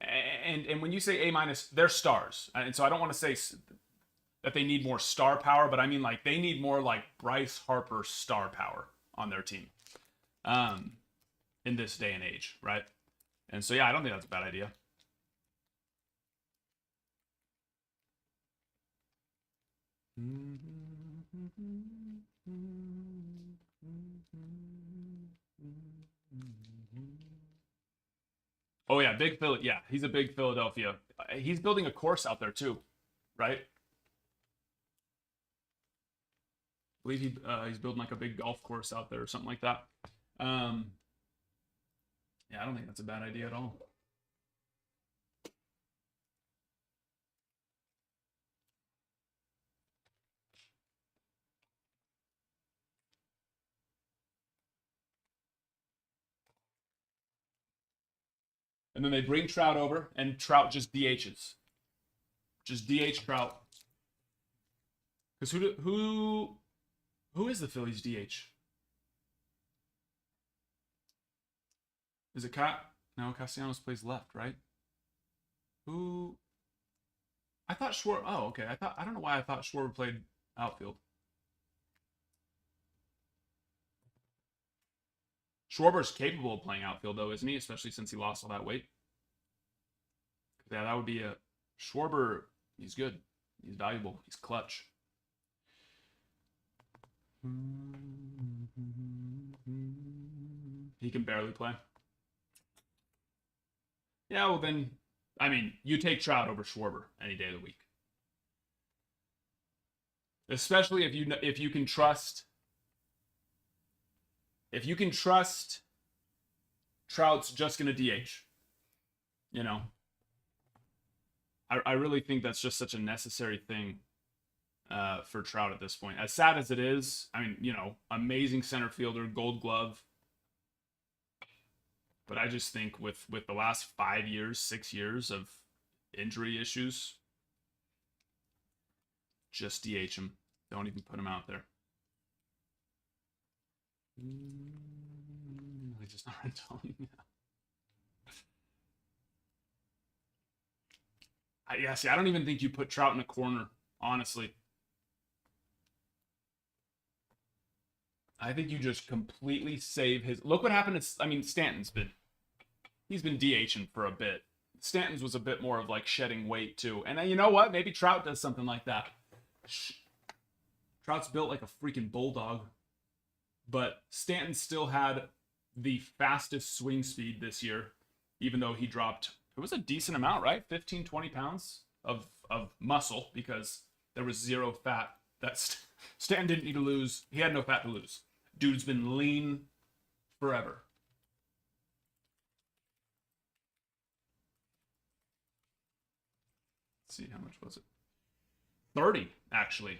And when you say A minus, they're stars, and so I don't want to say that they need more star power, but I mean like they need more like Bryce Harper star power on their team, in this day and age, right? And so yeah, I don't think that's a bad idea. Oh yeah, big Philly. Yeah, he's a big Philadelphia. He's building a course out there too, right? I believe he's building like a big golf course out there or something like that. Um, yeah, I don't think that's a bad idea at all. And then they bring Trout over, and Trout just DHs, just DH Trout. Because who is the Phillies DH? Is it Cat? No, Castellanos plays left, right? Who? I thought Schwarber. Oh, okay. I don't know why I thought Schwarber played outfield. Schwarber's capable of playing outfield though, isn't he? Especially since he lost all that weight. Yeah, that would be a Schwarber. He's good. He's valuable. He's clutch. He can barely play. Yeah, well then, I mean, you take Trout over Schwarber any day of the week, especially if you can trust Trout's just gonna DH. You know, I really think that's just such a necessary thing for Trout at this point. As sad as it is, I mean, amazing center fielder, Gold Glove. But I just think with the last 5 years, 6 years of injury issues, just DH him. Don't even put him out there. He's just not telling me. Yeah, see, I don't even think you put Trout in a corner, honestly. I think you just completely save his. Look what happened. Stanton's he's been DHing for a bit. Stanton's was a bit more of like shedding weight too. And then you know what? Maybe Trout does something like that. Trout's built like a freaking bulldog, but Stanton still had the fastest swing speed this year, even though he dropped. It was a decent amount, right? 15, 20 pounds of muscle because there was zero fat. Stanton didn't need to lose. He had no fat to lose. Dude's been lean forever. Let's see, how much was it? 30, actually. It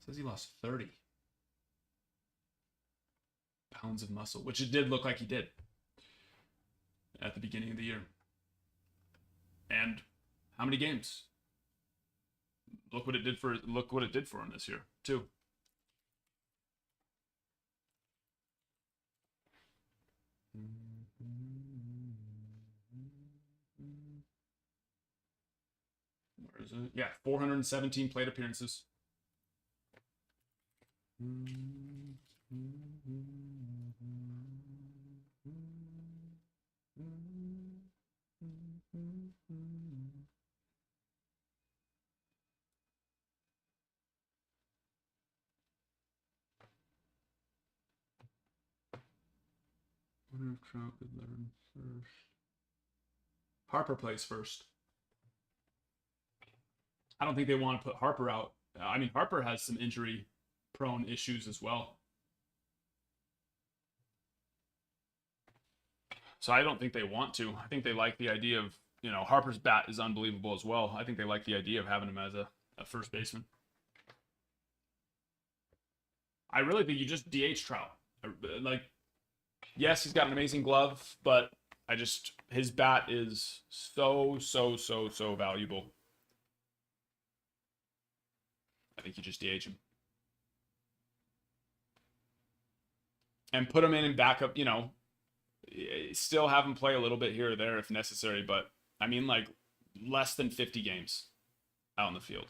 says he lost 30 pounds of muscle, which it did look like he did at the beginning of the year. And how many games? Look what it did for him this year, too. Yeah, 417 plate appearances. Wonder if Trout could learn first. Harper plays first. I don't think they want to put Harper out. I mean, Harper has some injury-prone issues as well. So I don't think they want to. I think they like the idea of, Harper's bat is unbelievable as well. I think they like the idea of having him as a first baseman. I really think you just DH Trout. Like, yes, he's got an amazing glove, but his bat is so valuable. I think you just DH him. And put him in backup, still have him play a little bit here or there if necessary, but I mean, like, less than 50 games out in the field.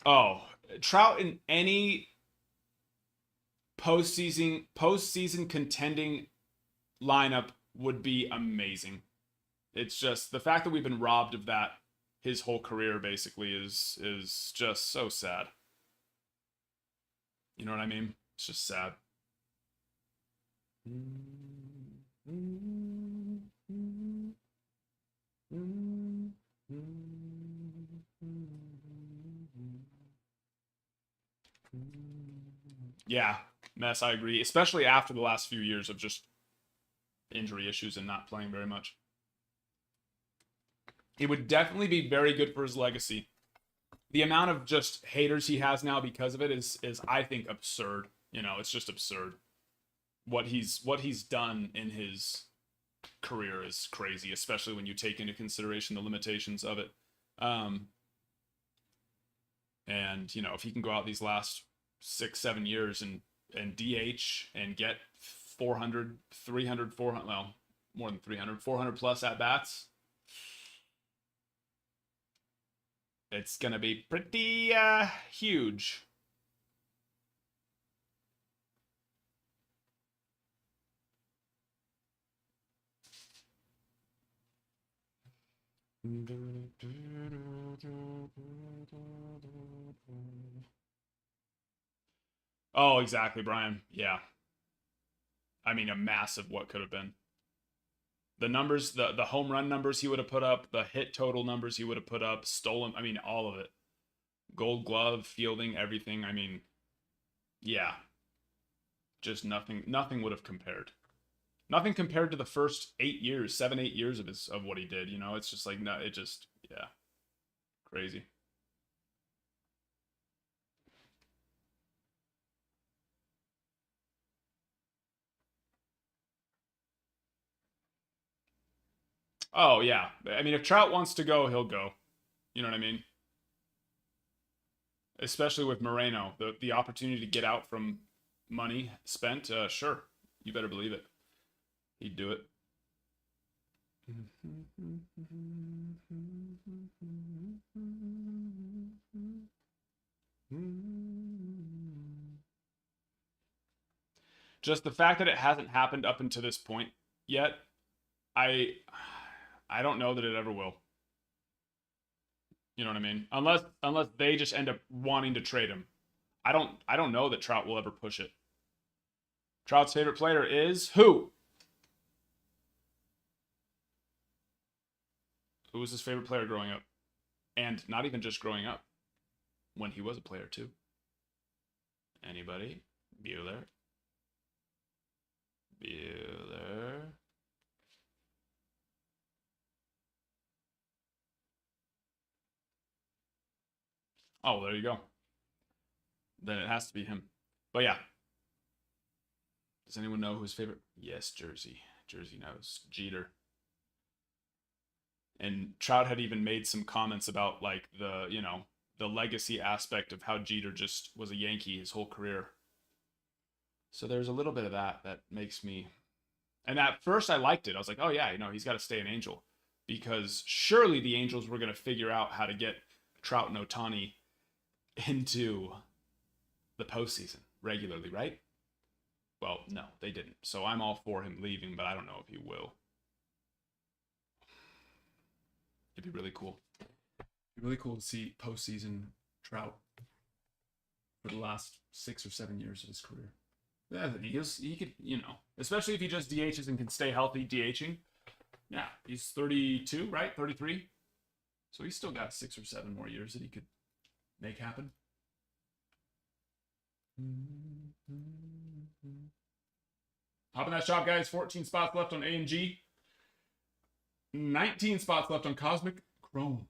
Oh, Trout in any postseason contending lineup would be amazing. It's just the fact that we've been robbed of that his whole career basically is just so sad. You know what I mean? It's just sad. Yeah, Mess, I agree. Especially after the last few years of just injury issues and not playing very much. It would definitely be very good for his legacy. The amount of just haters he has now because of it is I think absurd. It's just absurd. What he's done in his career is crazy, especially when you take into consideration the limitations of it. And if he can go out these last 6-7 years and DH and get 400, 300, 400, well, more than 300, 400 plus at bats, it's gonna be pretty huge. Oh, exactly, Brian. Yeah. I mean, a massive what could have been. The numbers, the home run numbers he would have put up, the hit total numbers he would have put up, stolen, I mean, all of it. Gold glove, fielding, everything. I mean, yeah. Just nothing would have compared. Nothing compared to the first 7, 8 years of what he did, It's just like, no, yeah. Crazy. Oh, yeah. I mean, if Trout wants to go, he'll go. You know what I mean? Especially with Moreno, the opportunity to get out from money spent, sure. You better believe it. He'd do it. Just the fact that it hasn't happened up until this point yet, I don't know that it ever will. You know what I mean? Unless they just end up wanting to trade him. I don't know that Trout will ever push it. Trout's favorite player is who? Who was his favorite player growing up? And not even just growing up. When he was a player too. Anybody? Bueller. Oh, there you go. Then it has to be him. But yeah. Does anyone know who's favorite? Yes, Jersey. Jersey knows. Jeter. And Trout had even made some comments about like the legacy aspect of how Jeter just was a Yankee his whole career. So there's a little bit of that makes me. And at first I liked it. I was like, oh yeah, he's got to stay an Angel, because surely the Angels were going to figure out how to get Trout and Ohtani into the postseason regularly, right? Well, no, they didn't. So I'm all for him leaving, but I don't know if he will. It'd be really cool. It'd be really cool to see postseason Trout for the last 6 or 7 years of his career. Yeah, he could, especially if he just DHs and can stay healthy DHing. Yeah, he's 32, right? 33. So he's still got 6 or 7 more years that he could make happen. Hop in that shop, guys. 14 spots left on A&G. 19 spots left on Cosmic Chrome.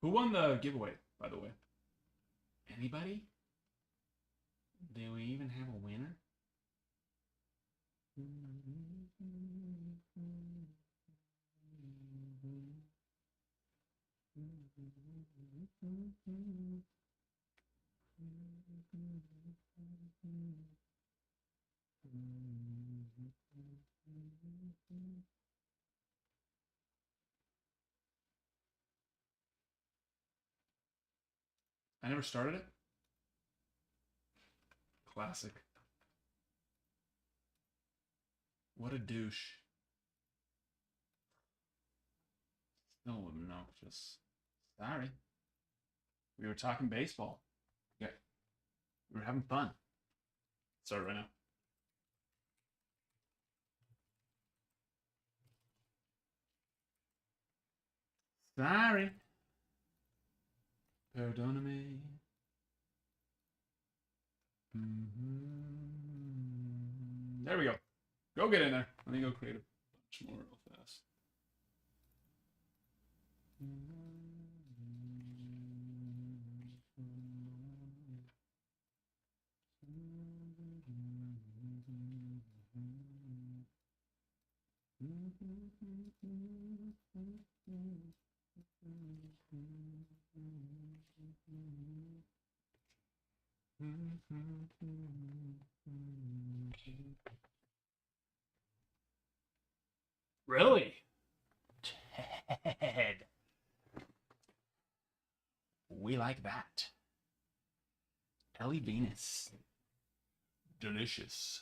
Who won the giveaway, by the way? Anybody? Do we even have a winner? I never started it. Classic. What a douche. So obnoxious. Sorry. We were talking baseball. Yeah. We were having fun. Start right now. Sorry. Perdóname. There we go. Go get in there. Let me go create a bunch more real fast. Really? Ted. We like that. Ellie Venus. Delicious.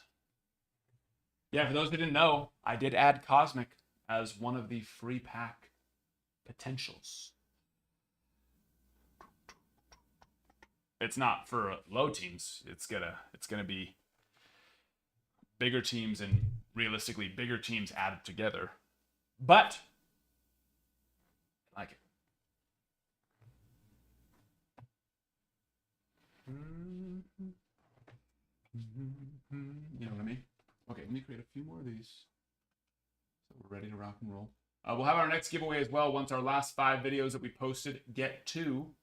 Yeah, for those who didn't know, I did add Cosmic as one of the free pack potentials. It's not for low teams. It's gonna be bigger teams, and realistically bigger teams added together. But I like it. You know what I mean? Okay, let me create a few more of these so we're ready to rock and roll. We'll have our next giveaway as well once our last 5 videos that we posted get to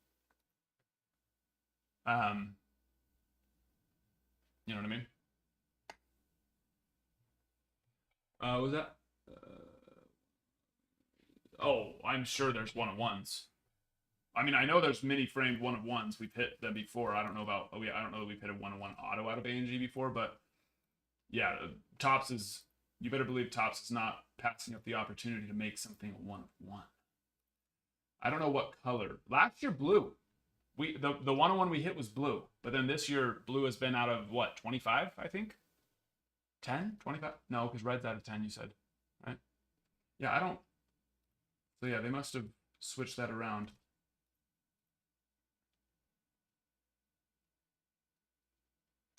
you know what I mean? Was that? Oh, I'm sure there's one of ones. I mean, I know there's mini framed one of ones. We've hit them before. I don't know about. Oh yeah, I don't know that we've hit a one of one auto out of A&G before, but yeah, Tops is. You better believe Tops is not passing up the opportunity to make something a one of one. I don't know what color. Last year, blue. The one on one we hit was blue, but then this year blue has been out of what 25, I think. 10, 25? No, because red's out of 10. You said, right? Yeah, I don't. So yeah, they must have switched that around.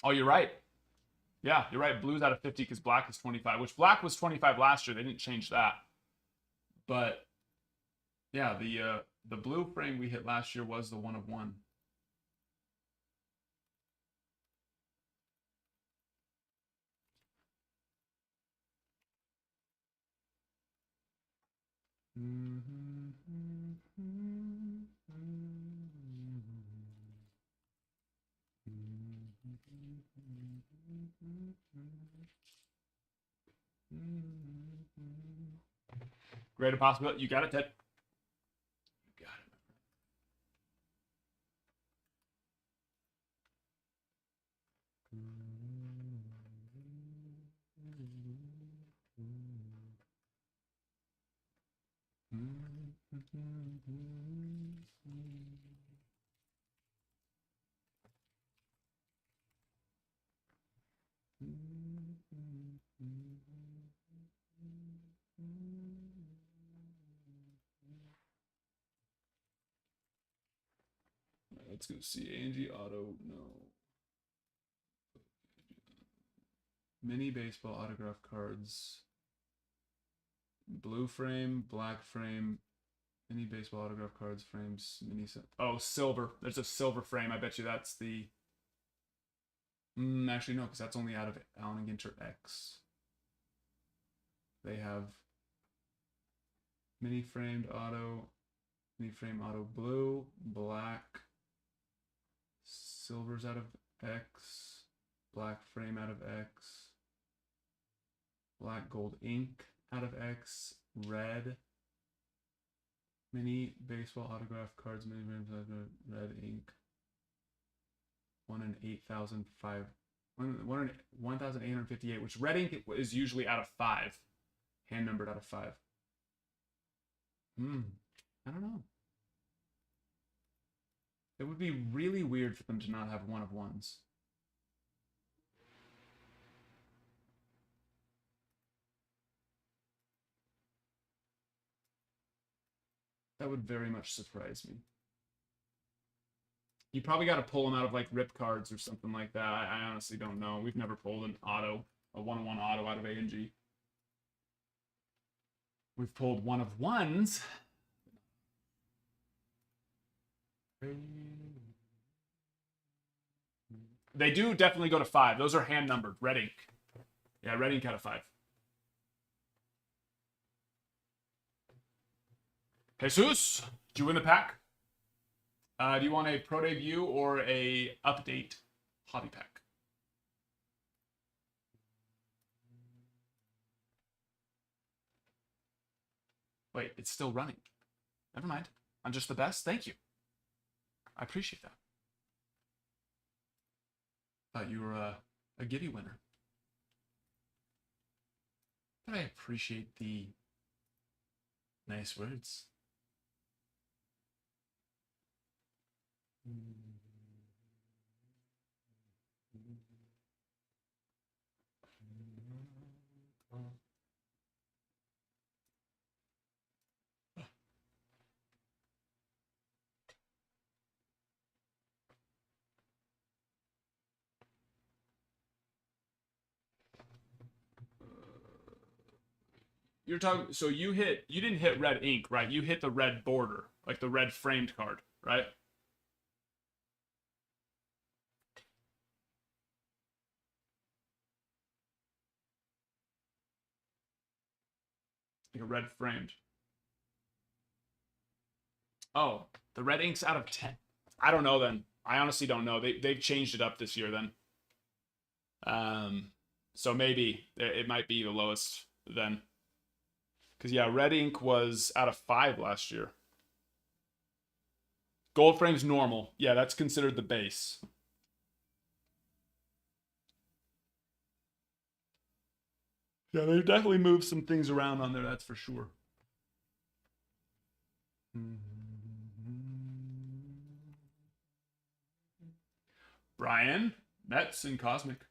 Oh, you're right. Yeah, you're right. Blue's out of 50 because black is 25, which black was 25 last year. They didn't change that. But yeah, the blue frame we hit last year was the one of one. Greater possibility. You got it, Ted. You got it. Let's go see A&G Auto. No. Mini baseball autograph cards. Blue frame, black frame, mini baseball autograph cards, frames, mini set. Oh, silver. There's a silver frame. I bet you that's the. Actually, no, because that's only out of Allen & Ginter X. They have mini framed auto, mini frame auto blue, black, silver's out of X, black frame out of X, black gold ink out of X, red, mini baseball autograph cards, mini frames out of red ink, 1 in 8,005. 1,858, which red ink is usually out of 5, hand numbered out of 5. I don't know. It would be really weird for them to not have one of ones. That would very much surprise me. You probably got to pull them out of like rip cards or something like that. I honestly don't know. We've never pulled an auto, a one-on-one auto out of A&G. We've pulled one of ones. They do definitely go to 5. Those are hand numbered. Red ink. Yeah, red ink out of 5. Jesus, did you win the pack? Do you want a pro debut or a update hobby pack? Wait, it's still running. Never mind. I'm just the best. Thank you. I appreciate that. Thought you were a giddy winner. But I appreciate the nice words. You're talking, so you didn't hit red ink, right? You hit the red border, like the red framed card, right? Like a red framed. Oh, the red ink's out of 10. I don't know then. I honestly don't know. They've changed it up this year then. So maybe it might be the lowest. then. Because, yeah, red ink was out of 5 last year. Gold frame's normal. Yeah, that's considered the base. Yeah, they definitely moved some things around on there, that's for sure. Brian, Mets and Cosmic.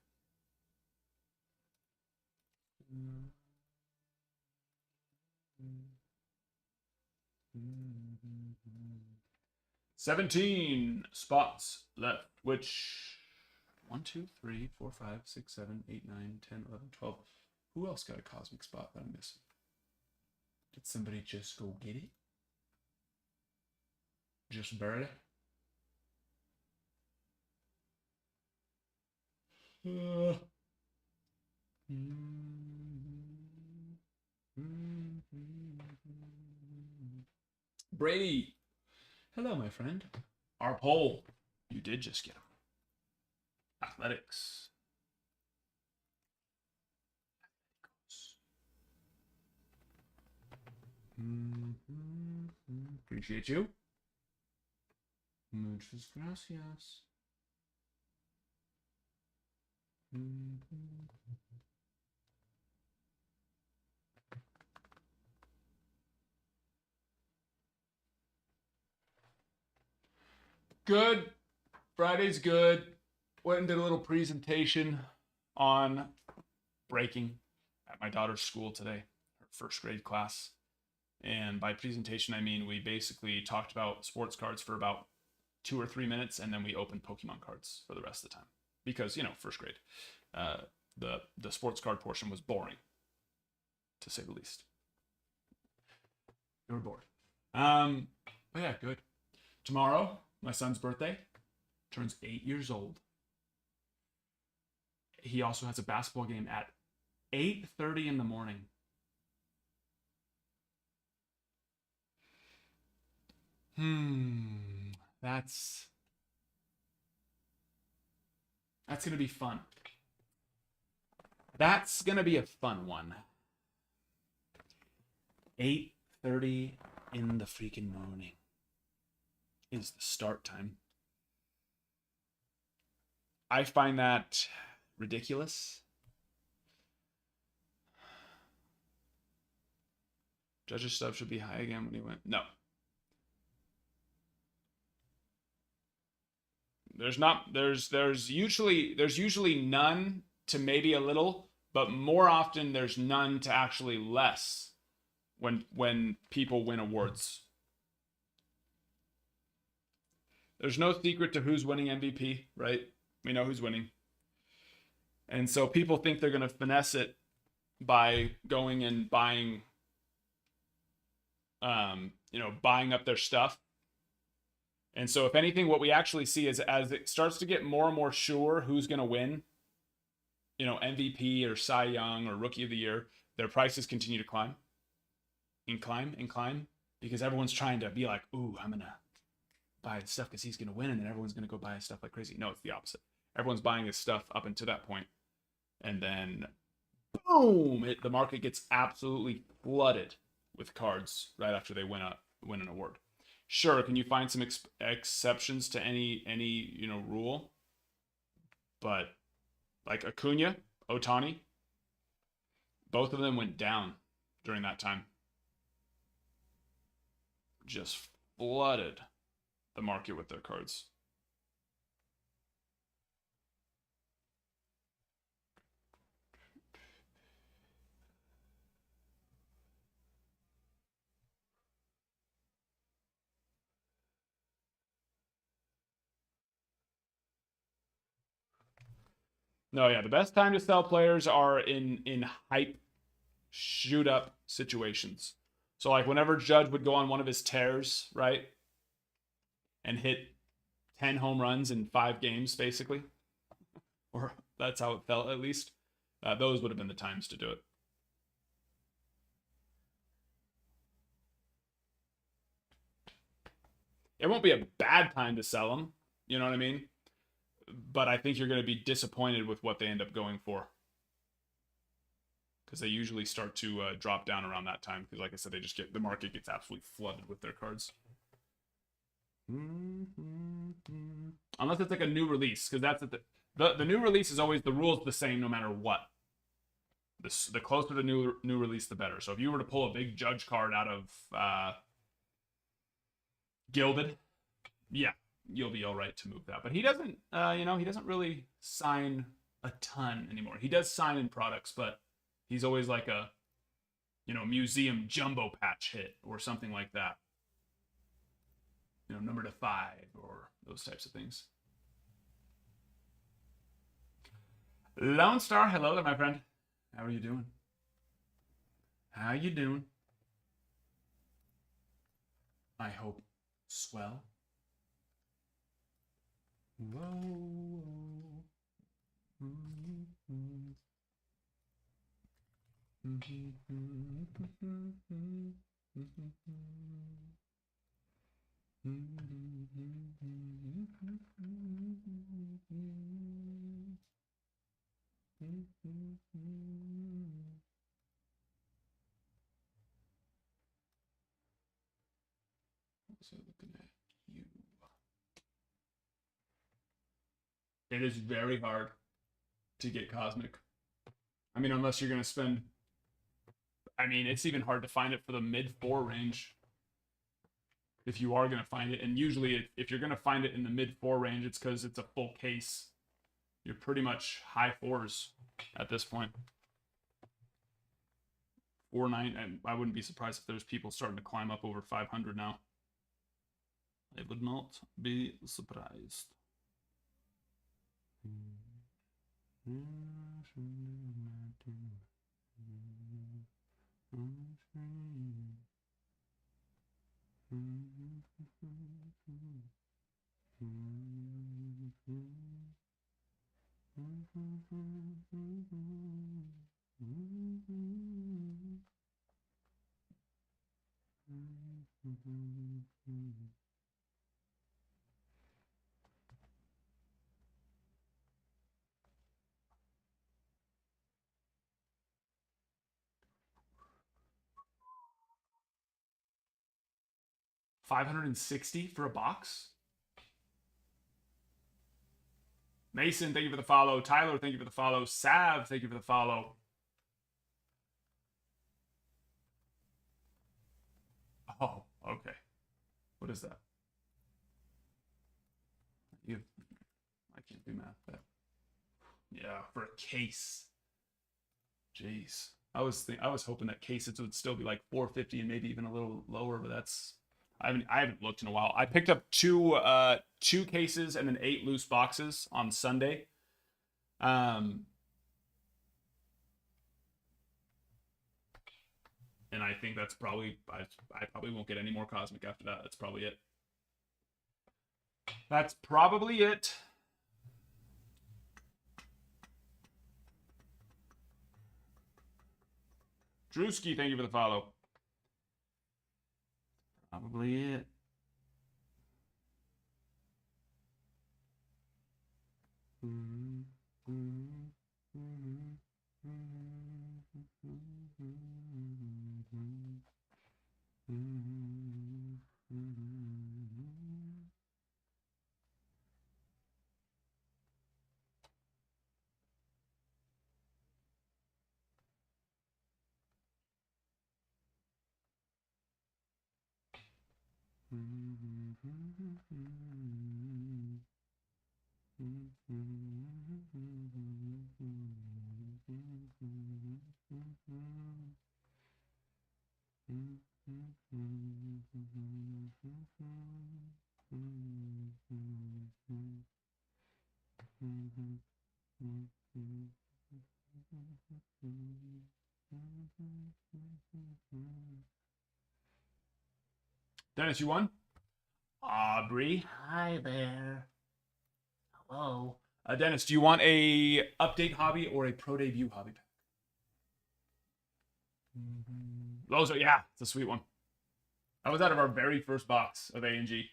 17 spots left, which 1, 2, 3, 4, 5, 6, 7, 8, 9, 10, 11, 12. Who else got a cosmic spot that I'm missing? Did somebody just go get it? Just barely? Brady. Hello, my friend. Our poll. You did just get him. Athletics. Appreciate you. Muchas gracias. Good. Friday's good. Went and did a little presentation on breaking at my daughter's school today, her first grade class. And by presentation, I mean we basically talked about sports cards for about 2 or 3 minutes, and then we opened Pokemon cards for the rest of the time. Because, you know, first grade. The sports card portion was boring, to say the least. You were bored. But yeah, good. Tomorrow, my son's birthday, turns 8 years old. He also has a basketball game at 8:30 in the morning. That's gonna be fun. That's gonna be a fun one. 8:30 in the freaking morning is the start time. I find that ridiculous. Judge's stuff should be high again when he went. No. There's usually none to maybe a little, but more often there's none to actually less when people win awards. There's no secret to who's winning MVP, right? We know who's winning. And so people think they're going to finesse it by going and buying buying up their stuff. And so, if anything, what we actually see is as it starts to get more and more sure who's going to win, MVP or Cy Young or Rookie of the Year, their prices continue to climb and climb because everyone's trying to be like, ooh, I'm going to buy his stuff because he's going to win, and then everyone's going to go buy his stuff like crazy. No, it's the opposite. Everyone's buying his stuff up until that point, and then, boom, the market gets absolutely flooded with cards right after they win an award. Sure, can you find some exceptions to any rule? But like Acuna, Ohtani, both of them went down during that time. Just flooded the market with their cards. No, yeah, the best time to sell players are in hype shoot up situations. So like whenever Judge would go on one of his tears, right? And hit 10 home runs in 5 games basically. Or that's how it felt at least. Those would have been the times to do it. It won't be a bad time to sell them, you know what I mean? But I think you're going to be disappointed with what they end up going for. because they usually start to drop down around that time. Because, like I said, the market gets absolutely flooded with their cards. Unless it's like a new release, because that's the new release is always the rules the same no matter what. The closer the new release, the better. So if you were to pull a big judge card out of Gilded, yeah, you'll be all right to move that. But he doesn't, he doesn't really sign a ton anymore. He does sign in products, but he's always like a, museum jumbo patch hit or something like that. Number to 5 or those types of things. Lone Star, hello there, my friend. How are you doing? How you doing? I hope swell. Whoa. Also looking at you. It is very hard to get Cosmic. I mean, unless you're going to spend... I mean, it's even hard to find it for the mid-4 range. If you are going to find it. And usually, if you're going to find it in the mid-4 range, it's because it's a full case. You're pretty much high 4s at this point. 4.9, and I wouldn't be surprised if there's people starting to climb up over 500 now. I would not be surprised. $560 for a box? Mason, thank you for the follow. Tyler, thank you for the follow. Sav, thank you for the follow. Oh, okay. What is that? I can't do math. But yeah, for a case. Jeez. I was hoping that cases would still be like 450 and maybe even a little lower, but that's I haven't looked in a while. I picked up two cases and then 8 loose boxes on Sunday. And I think that's probably I probably won't get any more Cosmic after that. That's probably it. That's probably it. Drewski, thank you for the follow. Probably it. Dennis, you won? Aubrey, hi there. Hello. Dennis, do you want a update hobby or a pro debut hobby pack? Those are, yeah, it's a sweet one. That was out of our very first box of A&G.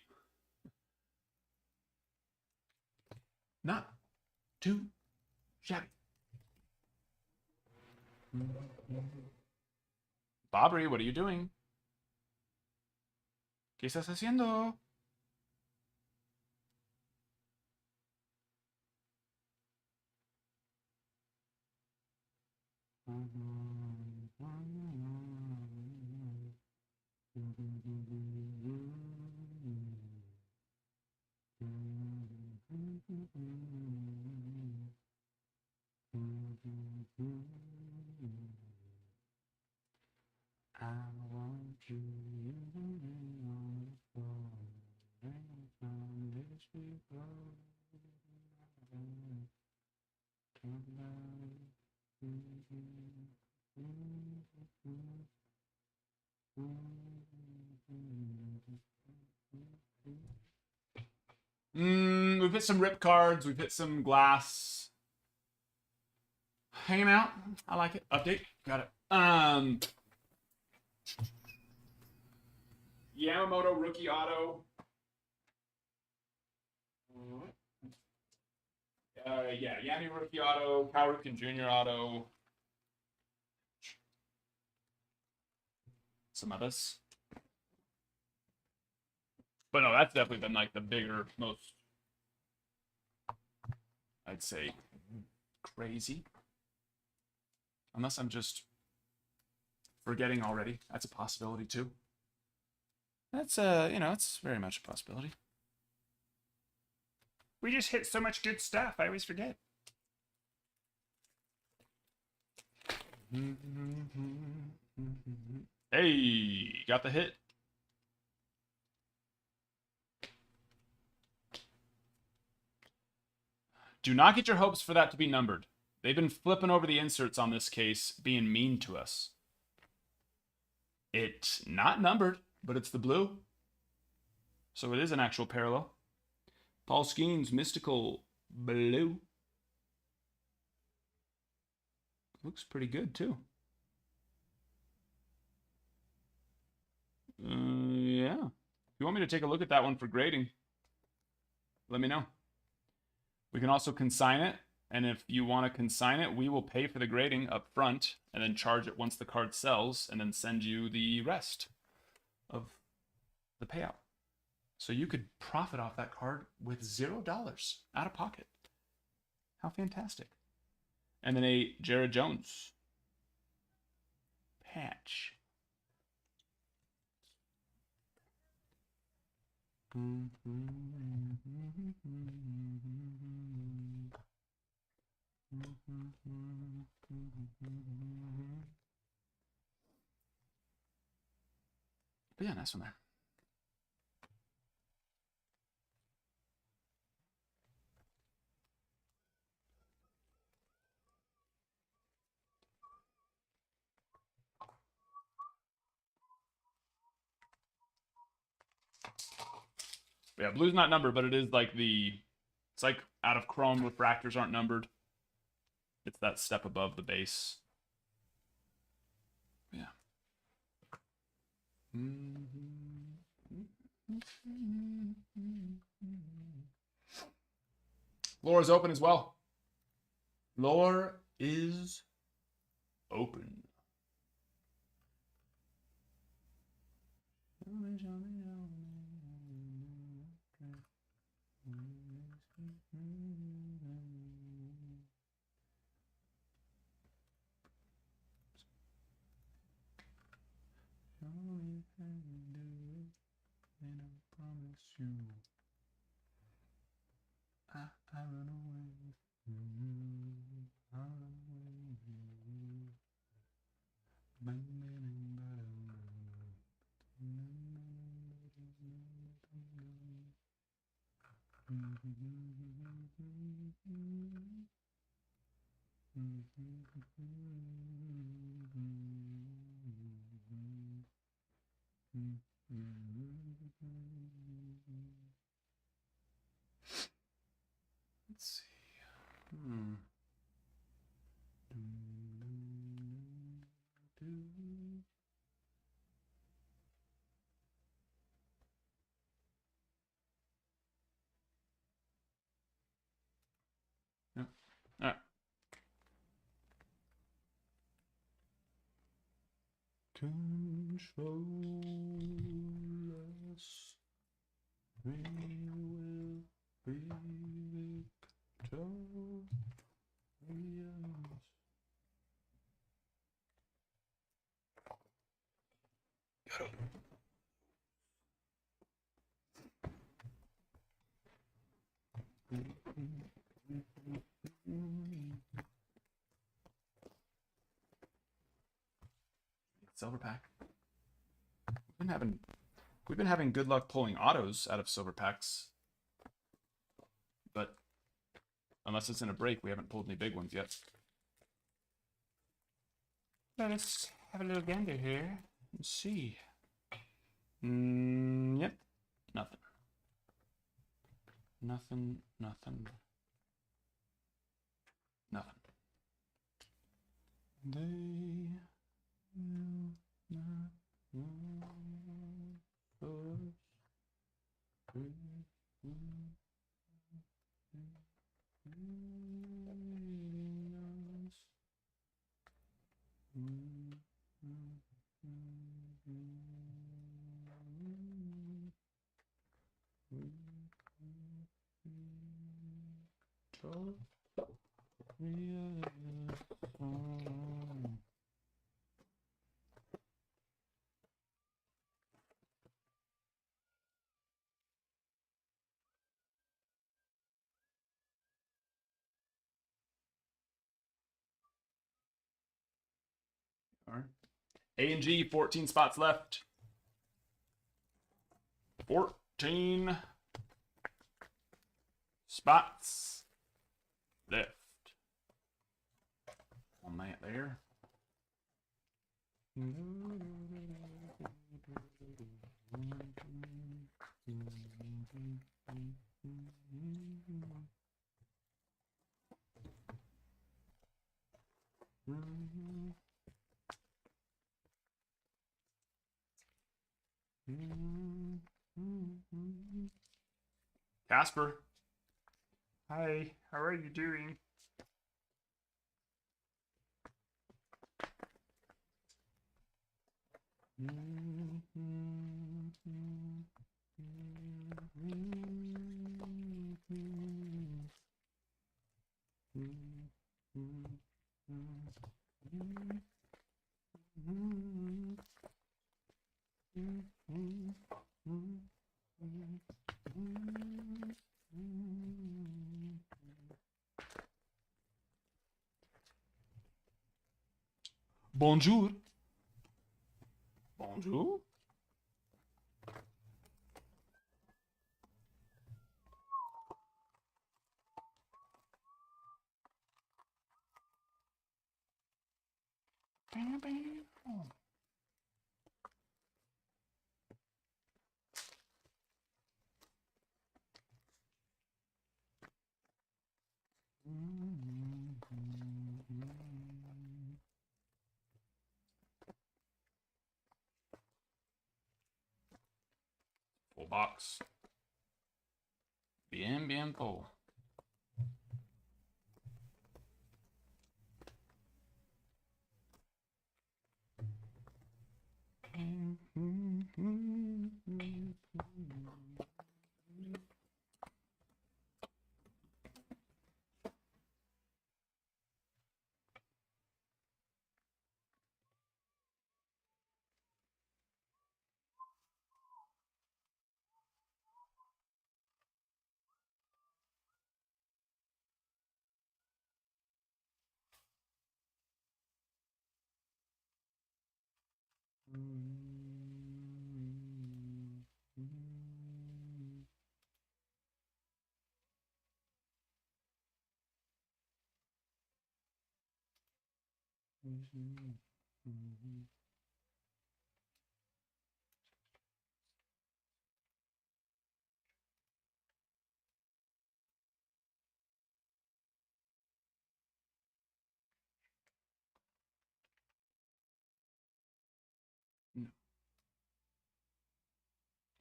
Not too shabby. Bobry, what are you doing? ¿Qué estás haciendo? I want you on the phone. We've hit some rip cards. We've hit some glass. Hanging out. I like it. Update. Got it. Yamamoto rookie auto. Yeah, Yami rookie auto. Cal Ripken Jr. auto. Some others. But no, that's definitely been like the bigger, most, I'd say, crazy. Unless I'm just forgetting already. That's a possibility too. That's it's very much a possibility. We just hit so much good stuff. I always forget. Hey, got the hit. Do not get your hopes for that to be numbered. They've been flipping over the inserts on this case, being mean to us. It's not numbered, but it's the blue. So it is an actual parallel. Paul Skeens, Mystical Blue. Looks pretty good, too. Yeah. If you want me to take a look at that one for grading, let me know. We can also consign it, and if you want to consign it, we will pay for the grading up front and then charge it once the card sells and then send you the rest of the payout. So you could profit off that card with $0 out of pocket. How fantastic. And then a Jared Jones patch. But yeah, nice one there. Yeah, blue's not numbered, but it is like it's like out of chrome refractors aren't numbered. It's that step above the base. Yeah. Floor is open as well. Floor is open. I run away. I run away. Let's see. Yeah. All right. Control us. We will be victorious. Silver pack. We've been having good luck pulling autos out of silver packs, but unless it's in a break, we haven't pulled any big ones yet. Let us have a little gander here and see. Yep, nothing. Nothing. They will not want us. A&G, 14 spots left. 14 spots left. On that there. Casper. Hi, how are you doing? Bonjour. Bonjour. Full box. Bien full.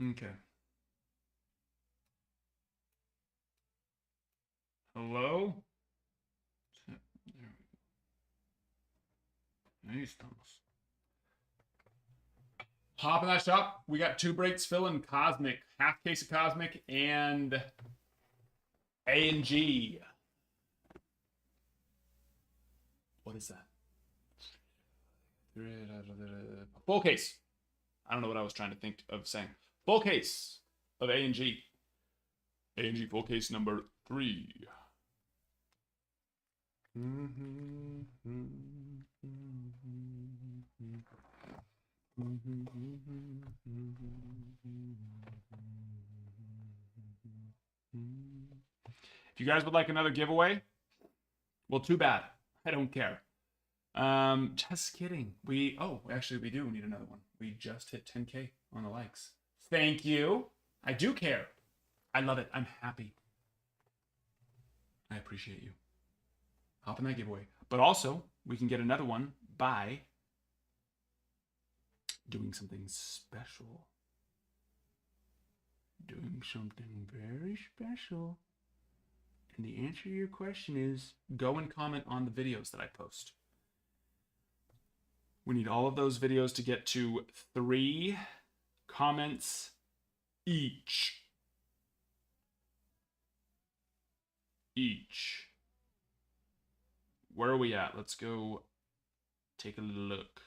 Okay. Hello? There we go. Ahí estamos. Hop in that shop. We got 2 breaks filling Cosmic, half case of Cosmic, and A&G. What is that? Full case. I don't know what I was trying to think of saying. Full case of A&G. A&G full case number 3. If you guys would like another giveaway, well, too bad. I don't care. Just kidding. Actually, we do need another one. We just hit 10K on the likes. Thank you. I do care. I love it. I'm happy. I appreciate you. Hop in that giveaway. But also, we can get another one by doing something special. Doing something very special. And the answer to your question is go and comment on the videos that I post. We need all of those videos to get to 3 comments each. Where are we at? Let's go take a little look.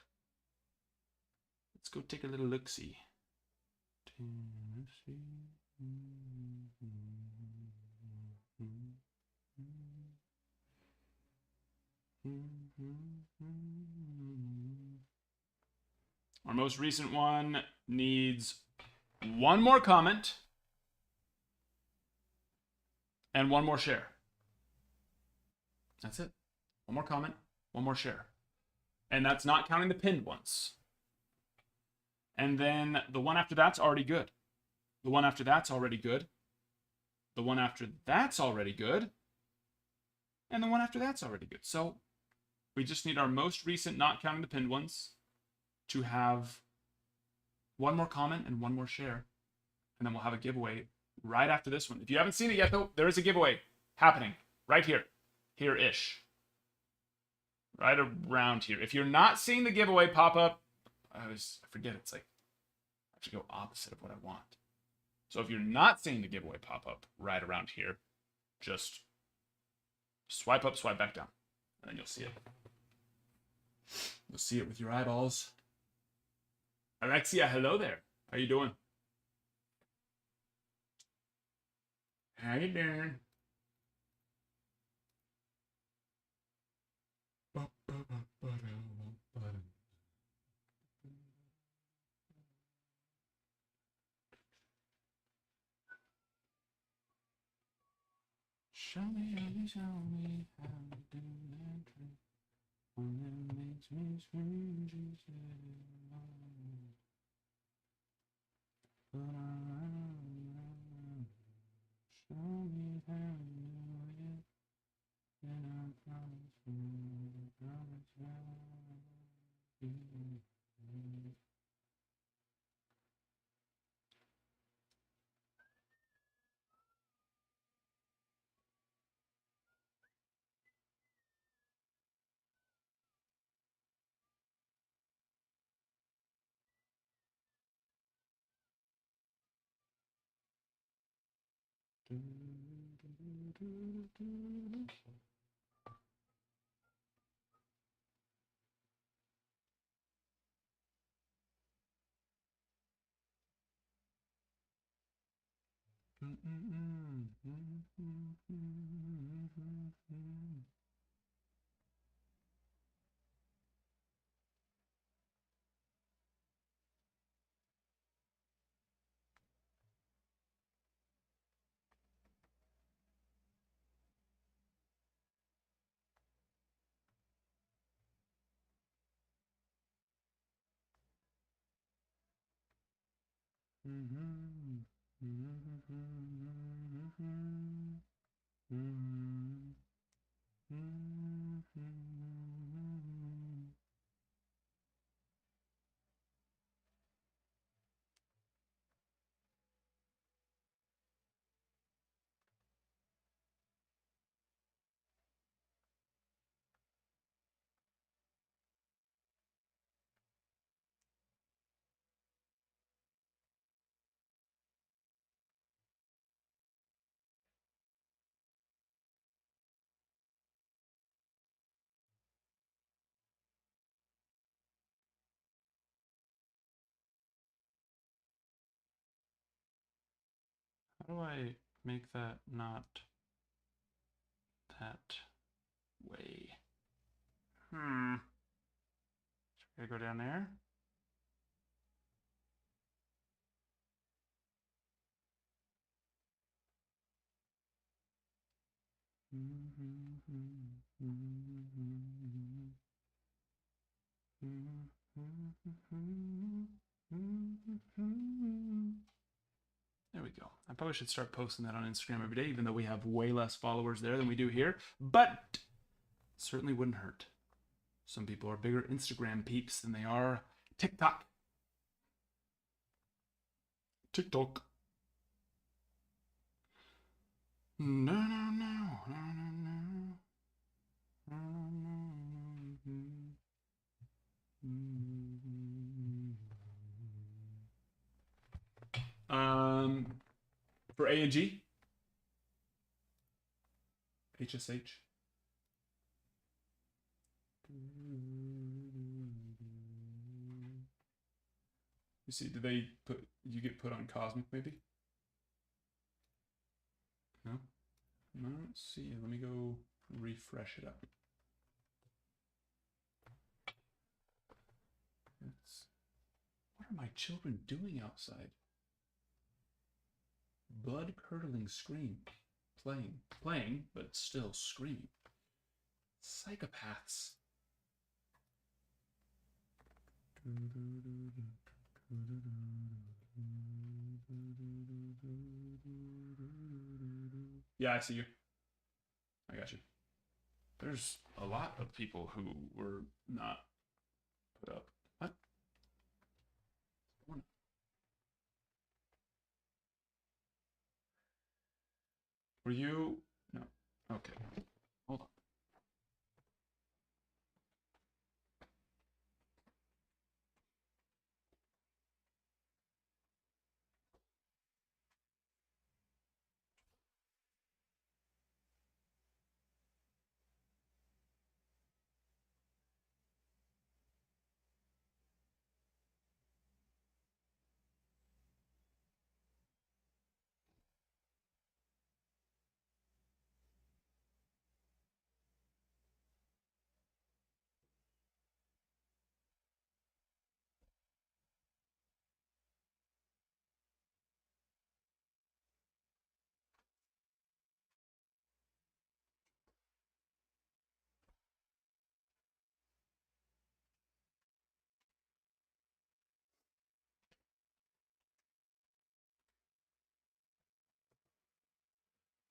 Let's go take a little look-see. Our most recent one needs 1 more comment and 1 more share. That's it. 1 more comment, 1 more share. And that's not counting the pinned ones. And then the one after that's already good. The one after that's already good. The one after that's already good. And the one after that's already good. So we just need our most recent, not counting the pinned ones, to have 1 more comment and 1 more share. And then we'll have a giveaway right after this one. If you haven't seen it yet, though, there is a giveaway happening right here. Here-ish. Right around here. If you're not seeing the giveaway pop up, I forget, it's like, I have to go opposite of what I want. So if you're not seeing the giveaway pop up right around here, just swipe up, swipe back down, and then you'll see it. You'll see it with your eyeballs. Alexia, hello there. How you doing? How you doing? Show me how to do that trick. One that makes me scream, she said. Show me how to do it, and I promise you, I promise you. How do I make that not that way? Should I go down there? There we go. I probably should start posting that on Instagram every day, even though we have way less followers there than we do here. But certainly wouldn't hurt. Some people are bigger Instagram peeps than they are TikTok. TikTok. No, no, no, no, no, no. For A&G, HSH. You see, did they put you get put on Cosmic maybe? No, I don't see it. Let me go refresh it up. What are my children doing outside? Blood curdling scream. Playing, but still screaming. Psychopaths. Yeah, I see you. I got you. There's a lot of people who were not put up. What? Were you? No. Okay. Hold on.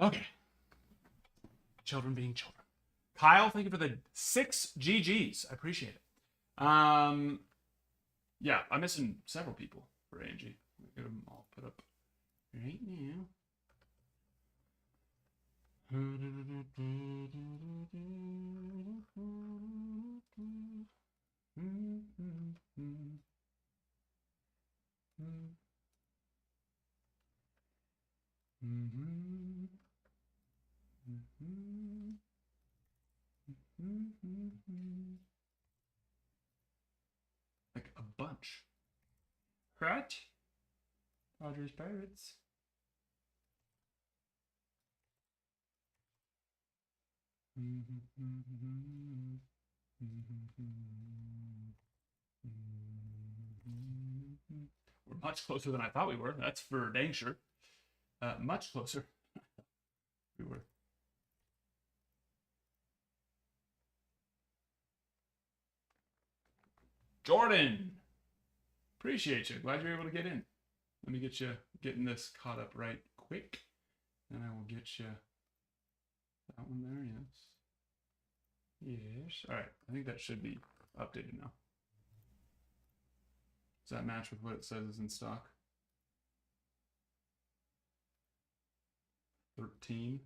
Okay. Children being children. Kyle, thank you for the 6 GGs. I appreciate it. Yeah, I'm missing several people for A&G. We'll get them all put up right now. Like a bunch. Right? Dodgers Pirates. We're much closer than I thought we were. That's for dang sure. Much closer. We were. Jordan! Appreciate you. Glad you're able to get in. Let me get you getting this caught up right quick. Then I will get you that one there, yes. Yes. All right. I think that should be updated now. Does that match with what it says is in stock? 13.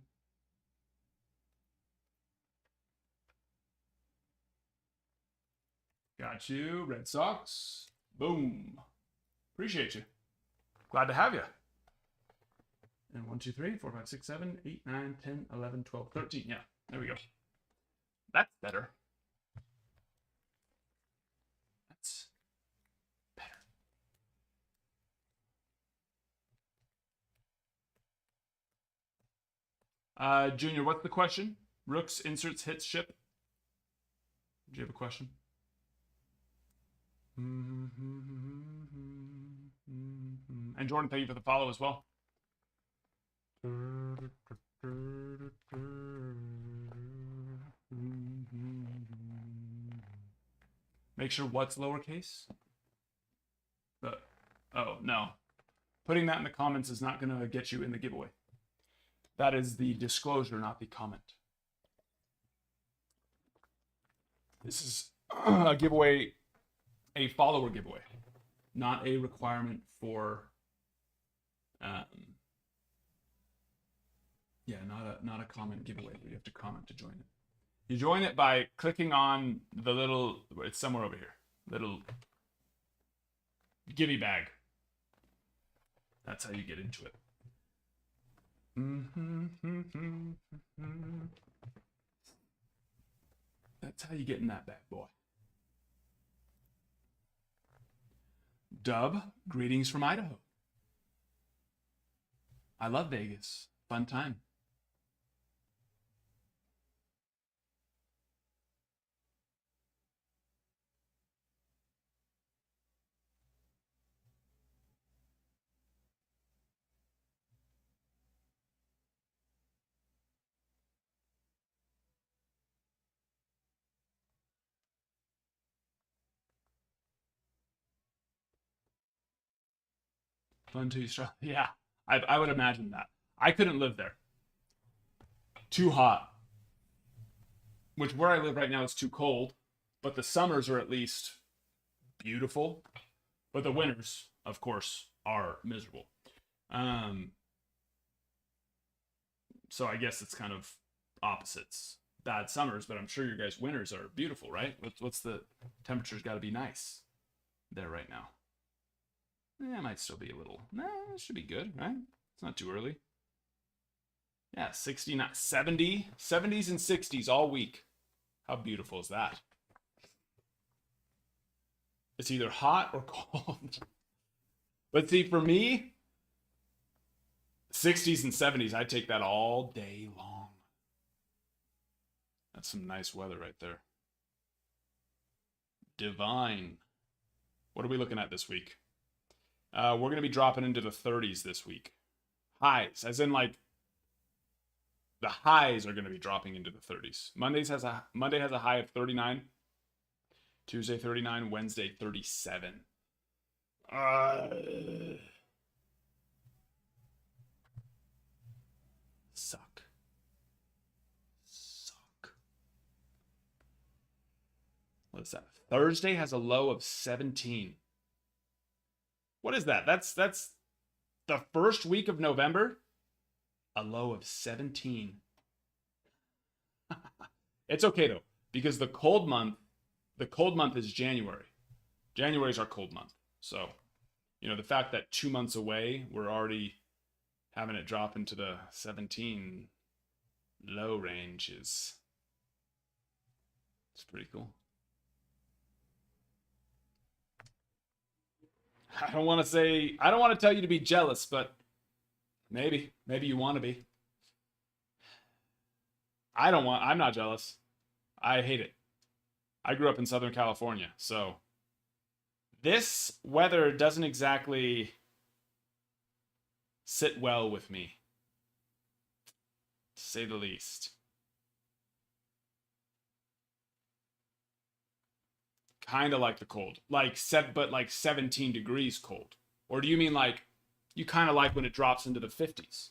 Got you. Red Sox. Boom. Appreciate you. Glad to have you. And 1, 2, 3, 4, 5, 6, 7, 8, 9, 10, 11, 12, 13. Yeah. There we go. That's better. That's better. Junior, what's the question? Rooks, inserts, hits, ship. Do you have a question? And Jordan, thank you for the follow as well. Make sure what's lowercase? Oh, no. Putting that in the comments is not going to get you in the giveaway. That is the disclosure, not the comment. This is a giveaway, a follower giveaway, not a requirement for, not a comment giveaway. You have to comment to join it. You join it by clicking on the little, it's somewhere over here, little givey bag. That's how you get into it. That's how you get in that bad boy. Dub, greetings from Idaho. I love Vegas. Fun time. Fun to Australia. Yeah, I would imagine that. I couldn't live there. Too hot. Which where I live right now is too cold, but the summers are at least beautiful. But the winters, of course, are miserable. So I guess it's kind of opposites. Bad summers, but I'm sure your guys' winters are beautiful, right? What's the temperature's got to be nice there right now? It might still be a little. It should be good, right? It's not too early. Yeah, 60, not 70, 70s and 60s all week. How beautiful is that? It's either hot or cold. But see, for me, 60s and 70s, I take that all day long. That's some nice weather right there. Divine. What are we looking at this week? We're going to be dropping into the 30s this week. Highs, as in like the highs are going to be dropping into the 30s. Monday has a high of 39. Tuesday 39, Wednesday 37. Suck. What is that? Thursday has a low of 17. What is that? That's the first week of November. A low of 17. It's okay though, because the cold month is January. January is our cold month. So, the fact that 2 months away, we're already having it drop into the 17 low range it's pretty cool. I don't want to tell you to be jealous, but maybe you want to be. I'm not jealous. I hate it. I grew up in Southern California, so this weather doesn't exactly sit well with me, to say the least. Kind of like the cold, but like 17 degrees cold. Or do you mean like you kind of like when it drops into the 50s?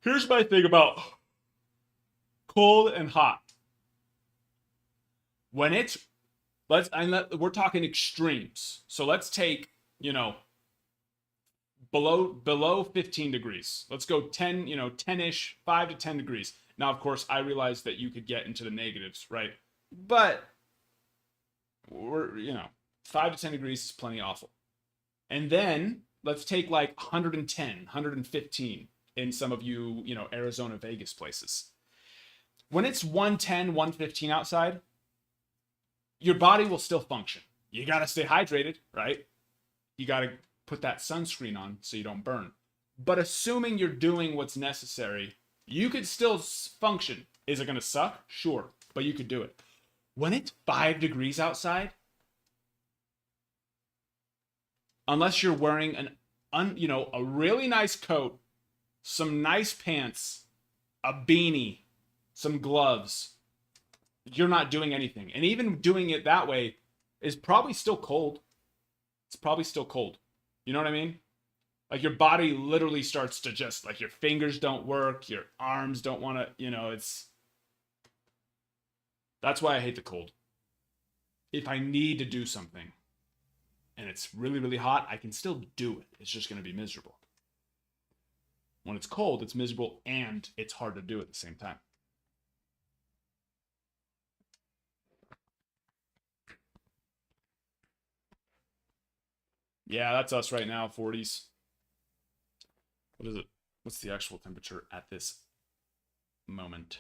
Here's my thing about cold and hot. When we're talking extremes. So let's take, below 15 degrees. Let's go 10, 10-ish, 5 to 10 degrees. Now, of course, I realize that you could get into the negatives, right? But we're, 5 to 10 degrees is plenty awful. And then let's take like 110, 115 in some of you, Arizona, Vegas places. When it's 110, 115 outside, your body will still function. You got to stay hydrated, right? You got to put that sunscreen on so you don't burn. But assuming you're doing what's necessary, you could still function. Is it going to suck? Sure, but you could do it. When it's 5 degrees outside, unless you're wearing a really nice coat, some nice pants, a beanie, some gloves, you're not doing anything. And even doing it that way is probably still cold. It's probably still cold. You know what I mean? Like your body literally starts to just like your fingers don't work, your arms don't want to, that's why I hate the cold. If I need to do something and it's really, really hot, I can still do it. It's just going to be miserable. When it's cold, it's miserable and it's hard to do at the same time. Yeah, that's us right now, 40s. What is it? What's the actual temperature at this moment?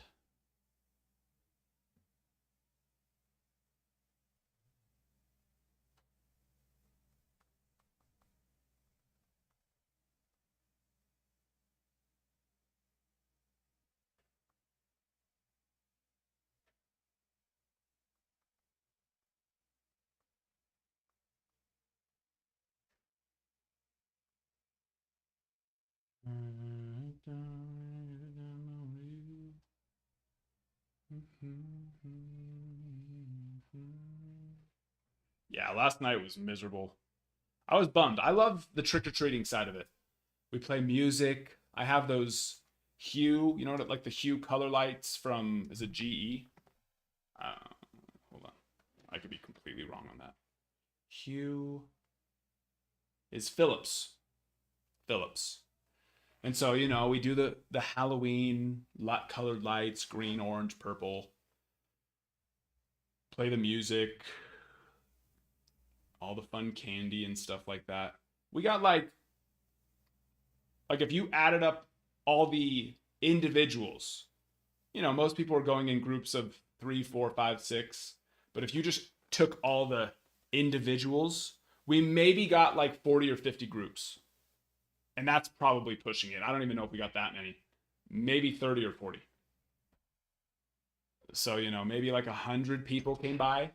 Yeah, last night was miserable. I was bummed. I love the trick or treating side of it. We play music. I have those Hue, like the Hue color lights from, is it GE? Uh, Hold on. I could be completely wrong on that. Hue is Philips. Philips. And so, we do the Halloween colored lights, green, orange, purple. Play the music, all the fun candy and stuff like that. We got like if you added up all the individuals, most people are going in groups of 3, 4, 5, 6. But if you just took all the individuals, we maybe got like 40 or 50 groups. And that's probably pushing it. I don't even know if we got that many. Maybe 30 or 40. So, maybe like 100 people came by.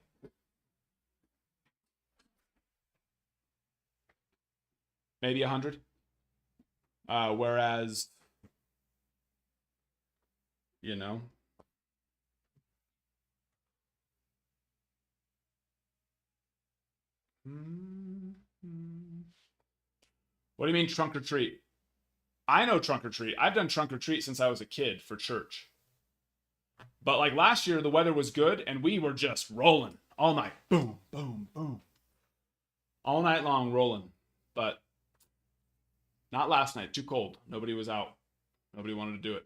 Maybe 100. Whereas, you know, what do you mean trunk or treat? I know trunk or treat. I've done trunk or treat since I was a kid for church. But like last year, the weather was good and we were just rolling all night. Boom, boom, boom. All night long rolling. But not last night. Too cold. Nobody was out. Nobody wanted to do it.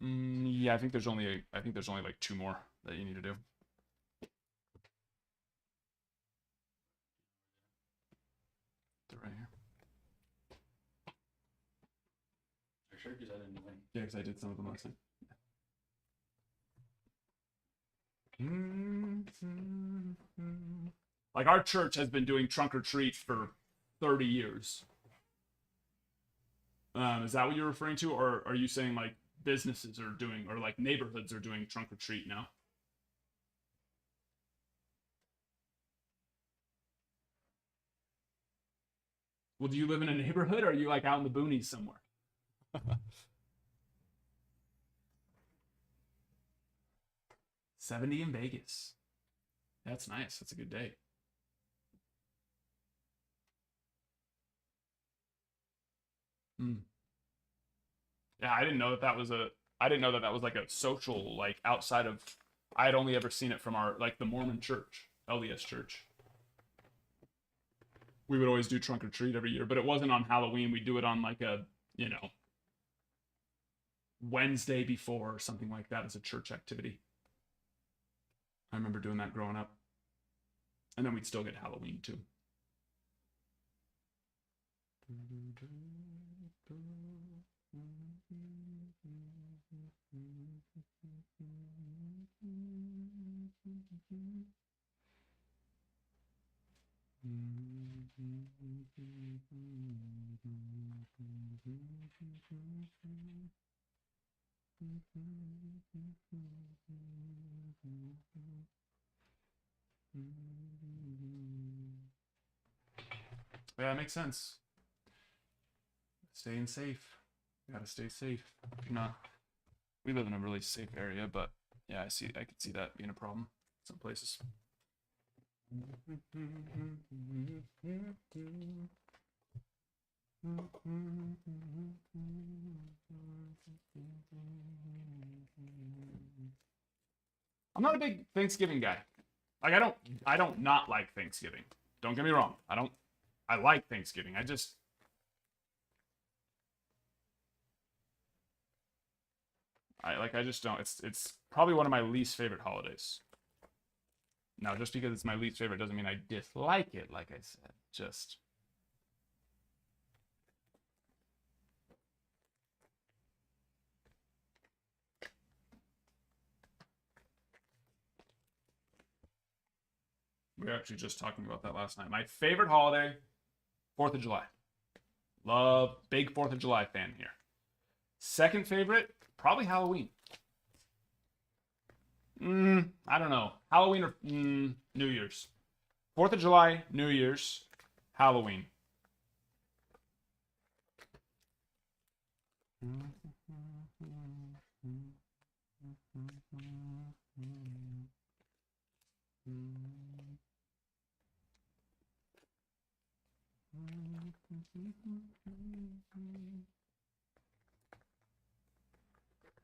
Yeah, I think there's only like 2 more that you need to do. They're right here. Sure, because I didn't win. Yeah, because I did some of them last time. Like our church has been doing trunk or treat for 30 years. Is that what you're referring to, or are you saying like businesses are doing, or like neighborhoods are doing trunk or treat now? Well, do you live in a neighborhood, or are you like out in the boonies somewhere? 70 in Vegas. That's nice. That's a good day. Mm. Yeah, I didn't know that that was a. I didn't know that that was like a social, like outside of. I had only ever seen it from our like the Mormon church, LDS church. We would always do trunk or treat every year, but it wasn't on Halloween. We do it on like a Wednesday before or something like that as a church activity. I remember doing that growing up, and then we'd still get Halloween too. Yeah, it makes sense. Staying safe. You gotta stay safe. If you're not. We live in a really safe area, but yeah, I could see that being a problem some places. I'm not a big Thanksgiving guy. Like I don't not like Thanksgiving. Don't get me wrong. I like Thanksgiving. I just don't. It's probably one of my least favorite holidays. Now, just because it's my least favorite doesn't mean I dislike it, like I said. Just we were actually just talking about that last night. My favorite holiday, 4th of July. Love, big 4th of July fan here. Second favorite, probably Halloween. I don't know. Halloween or New Year's. 4th of July, New Year's, Halloween.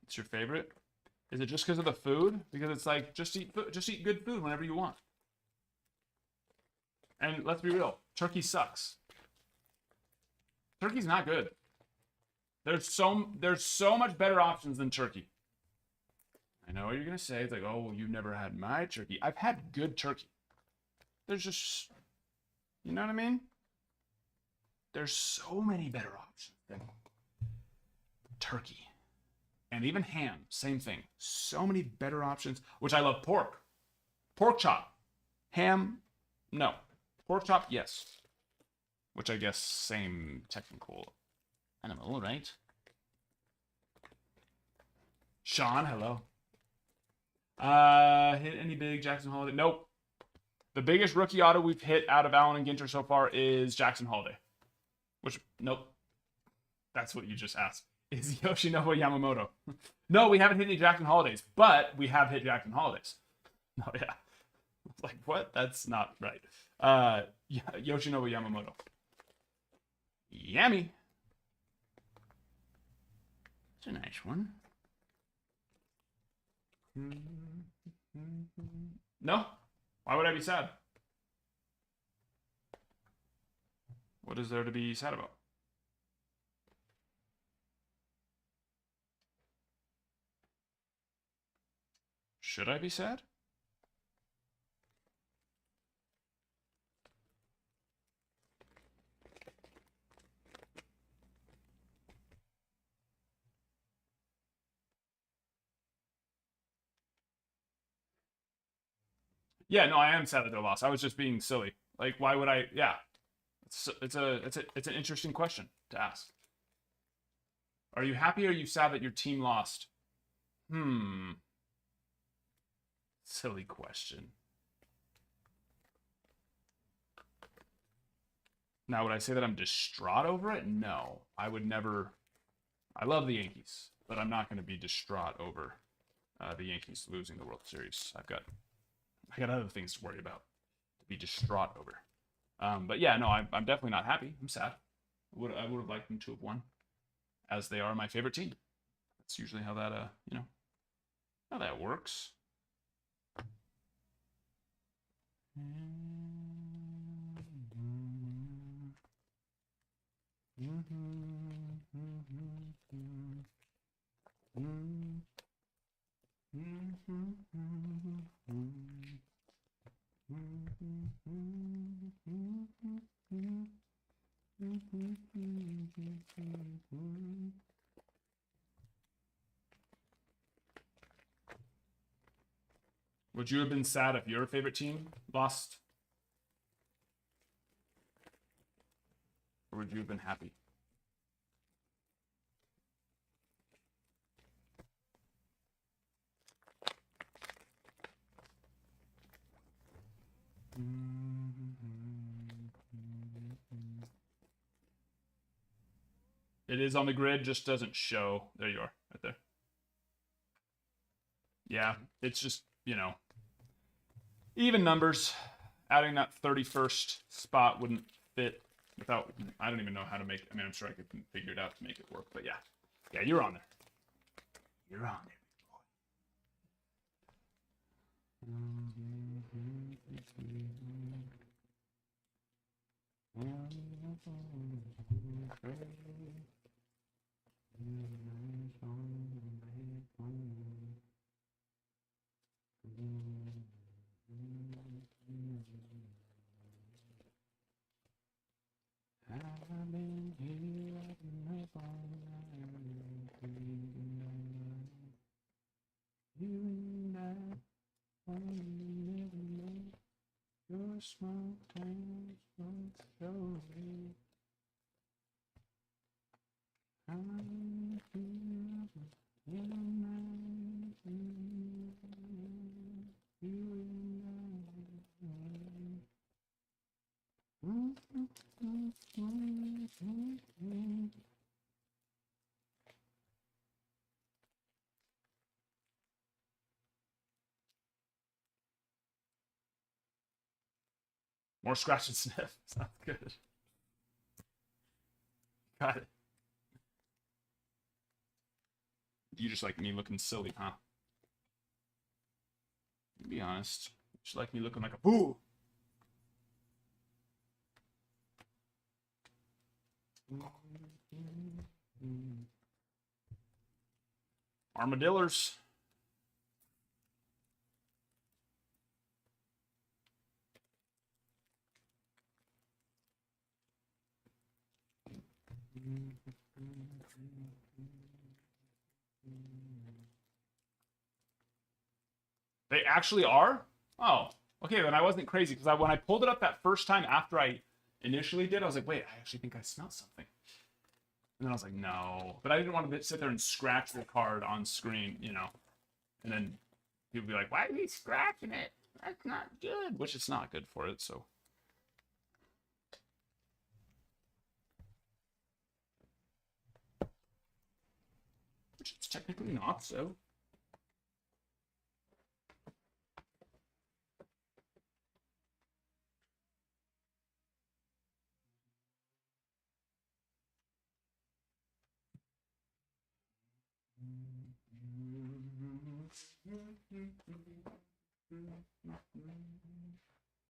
It's your favorite? Is it just because of the food? Because it's like just eat good food whenever you want. And let's be real, turkey sucks. Turkey's not good. There's so much better options than turkey. I know what you're gonna say. It's like, oh, well, you've never had my turkey. I've had good turkey. There's just, you know what I mean? There's so many better options than turkey. And even ham, same thing. So many better options, which I love pork. Pork chop. Ham, no. Pork chop, yes. Which I guess same technical animal, right? Sean, hello. Hit any big Jackson Holiday? Nope. The biggest rookie auto we've hit out of Allen and Ginter so far is Jackson Holiday. Which, nope. That's what you just asked. Is Yoshinobu Yamamoto? No, we haven't hit any Jackson Holidays, but we have hit Jackson Holidays. Oh, yeah. Like, what? That's not right. Yoshinobu Yamamoto. Yummy. It's a nice one. No? Why would I be sad? What is there to be sad about? Should I be sad? Yeah, no, I am sad that they're lost. I was just being silly. Like, why would I? Yeah, it's an interesting question to ask. Are you happy or are you sad that your team lost? Silly question. Now, would I say that I'm distraught over it? No, I would never. I love the Yankees, but I'm not going to be distraught over the Yankees losing the World Series. I got other things to worry about, to be distraught over. But yeah, no, I'm definitely not happy. I'm sad. I would have liked them to have won, as they are my favorite team. That's usually how that how that works. Would you have been sad if your favorite team lost? Or would you have been happy? It is on the grid, just doesn't show. There you are, right there. Yeah, it's just, you know, even numbers. Adding that 31st spot wouldn't fit without, I don't even know how to make, I mean, I'm sure I could figure it out to make it work, but yeah. Yeah, you're on there. You're on there. Your small times won't show me. More scratch and sniff. Sounds good. Got it. You just like me looking silly, huh? To be honest, you just like me looking like a boo. Armadillers. They actually are? Oh, okay. Then I wasn't crazy because when I pulled it up that first time after I initially did, I was like, wait, I actually think I smelled something. And then I was like, no. But I didn't want to sit there and scratch the card on screen, you know. And then people be like, why are you scratching it? That's not good. Which it's not good for it, so. Which it's technically not, so.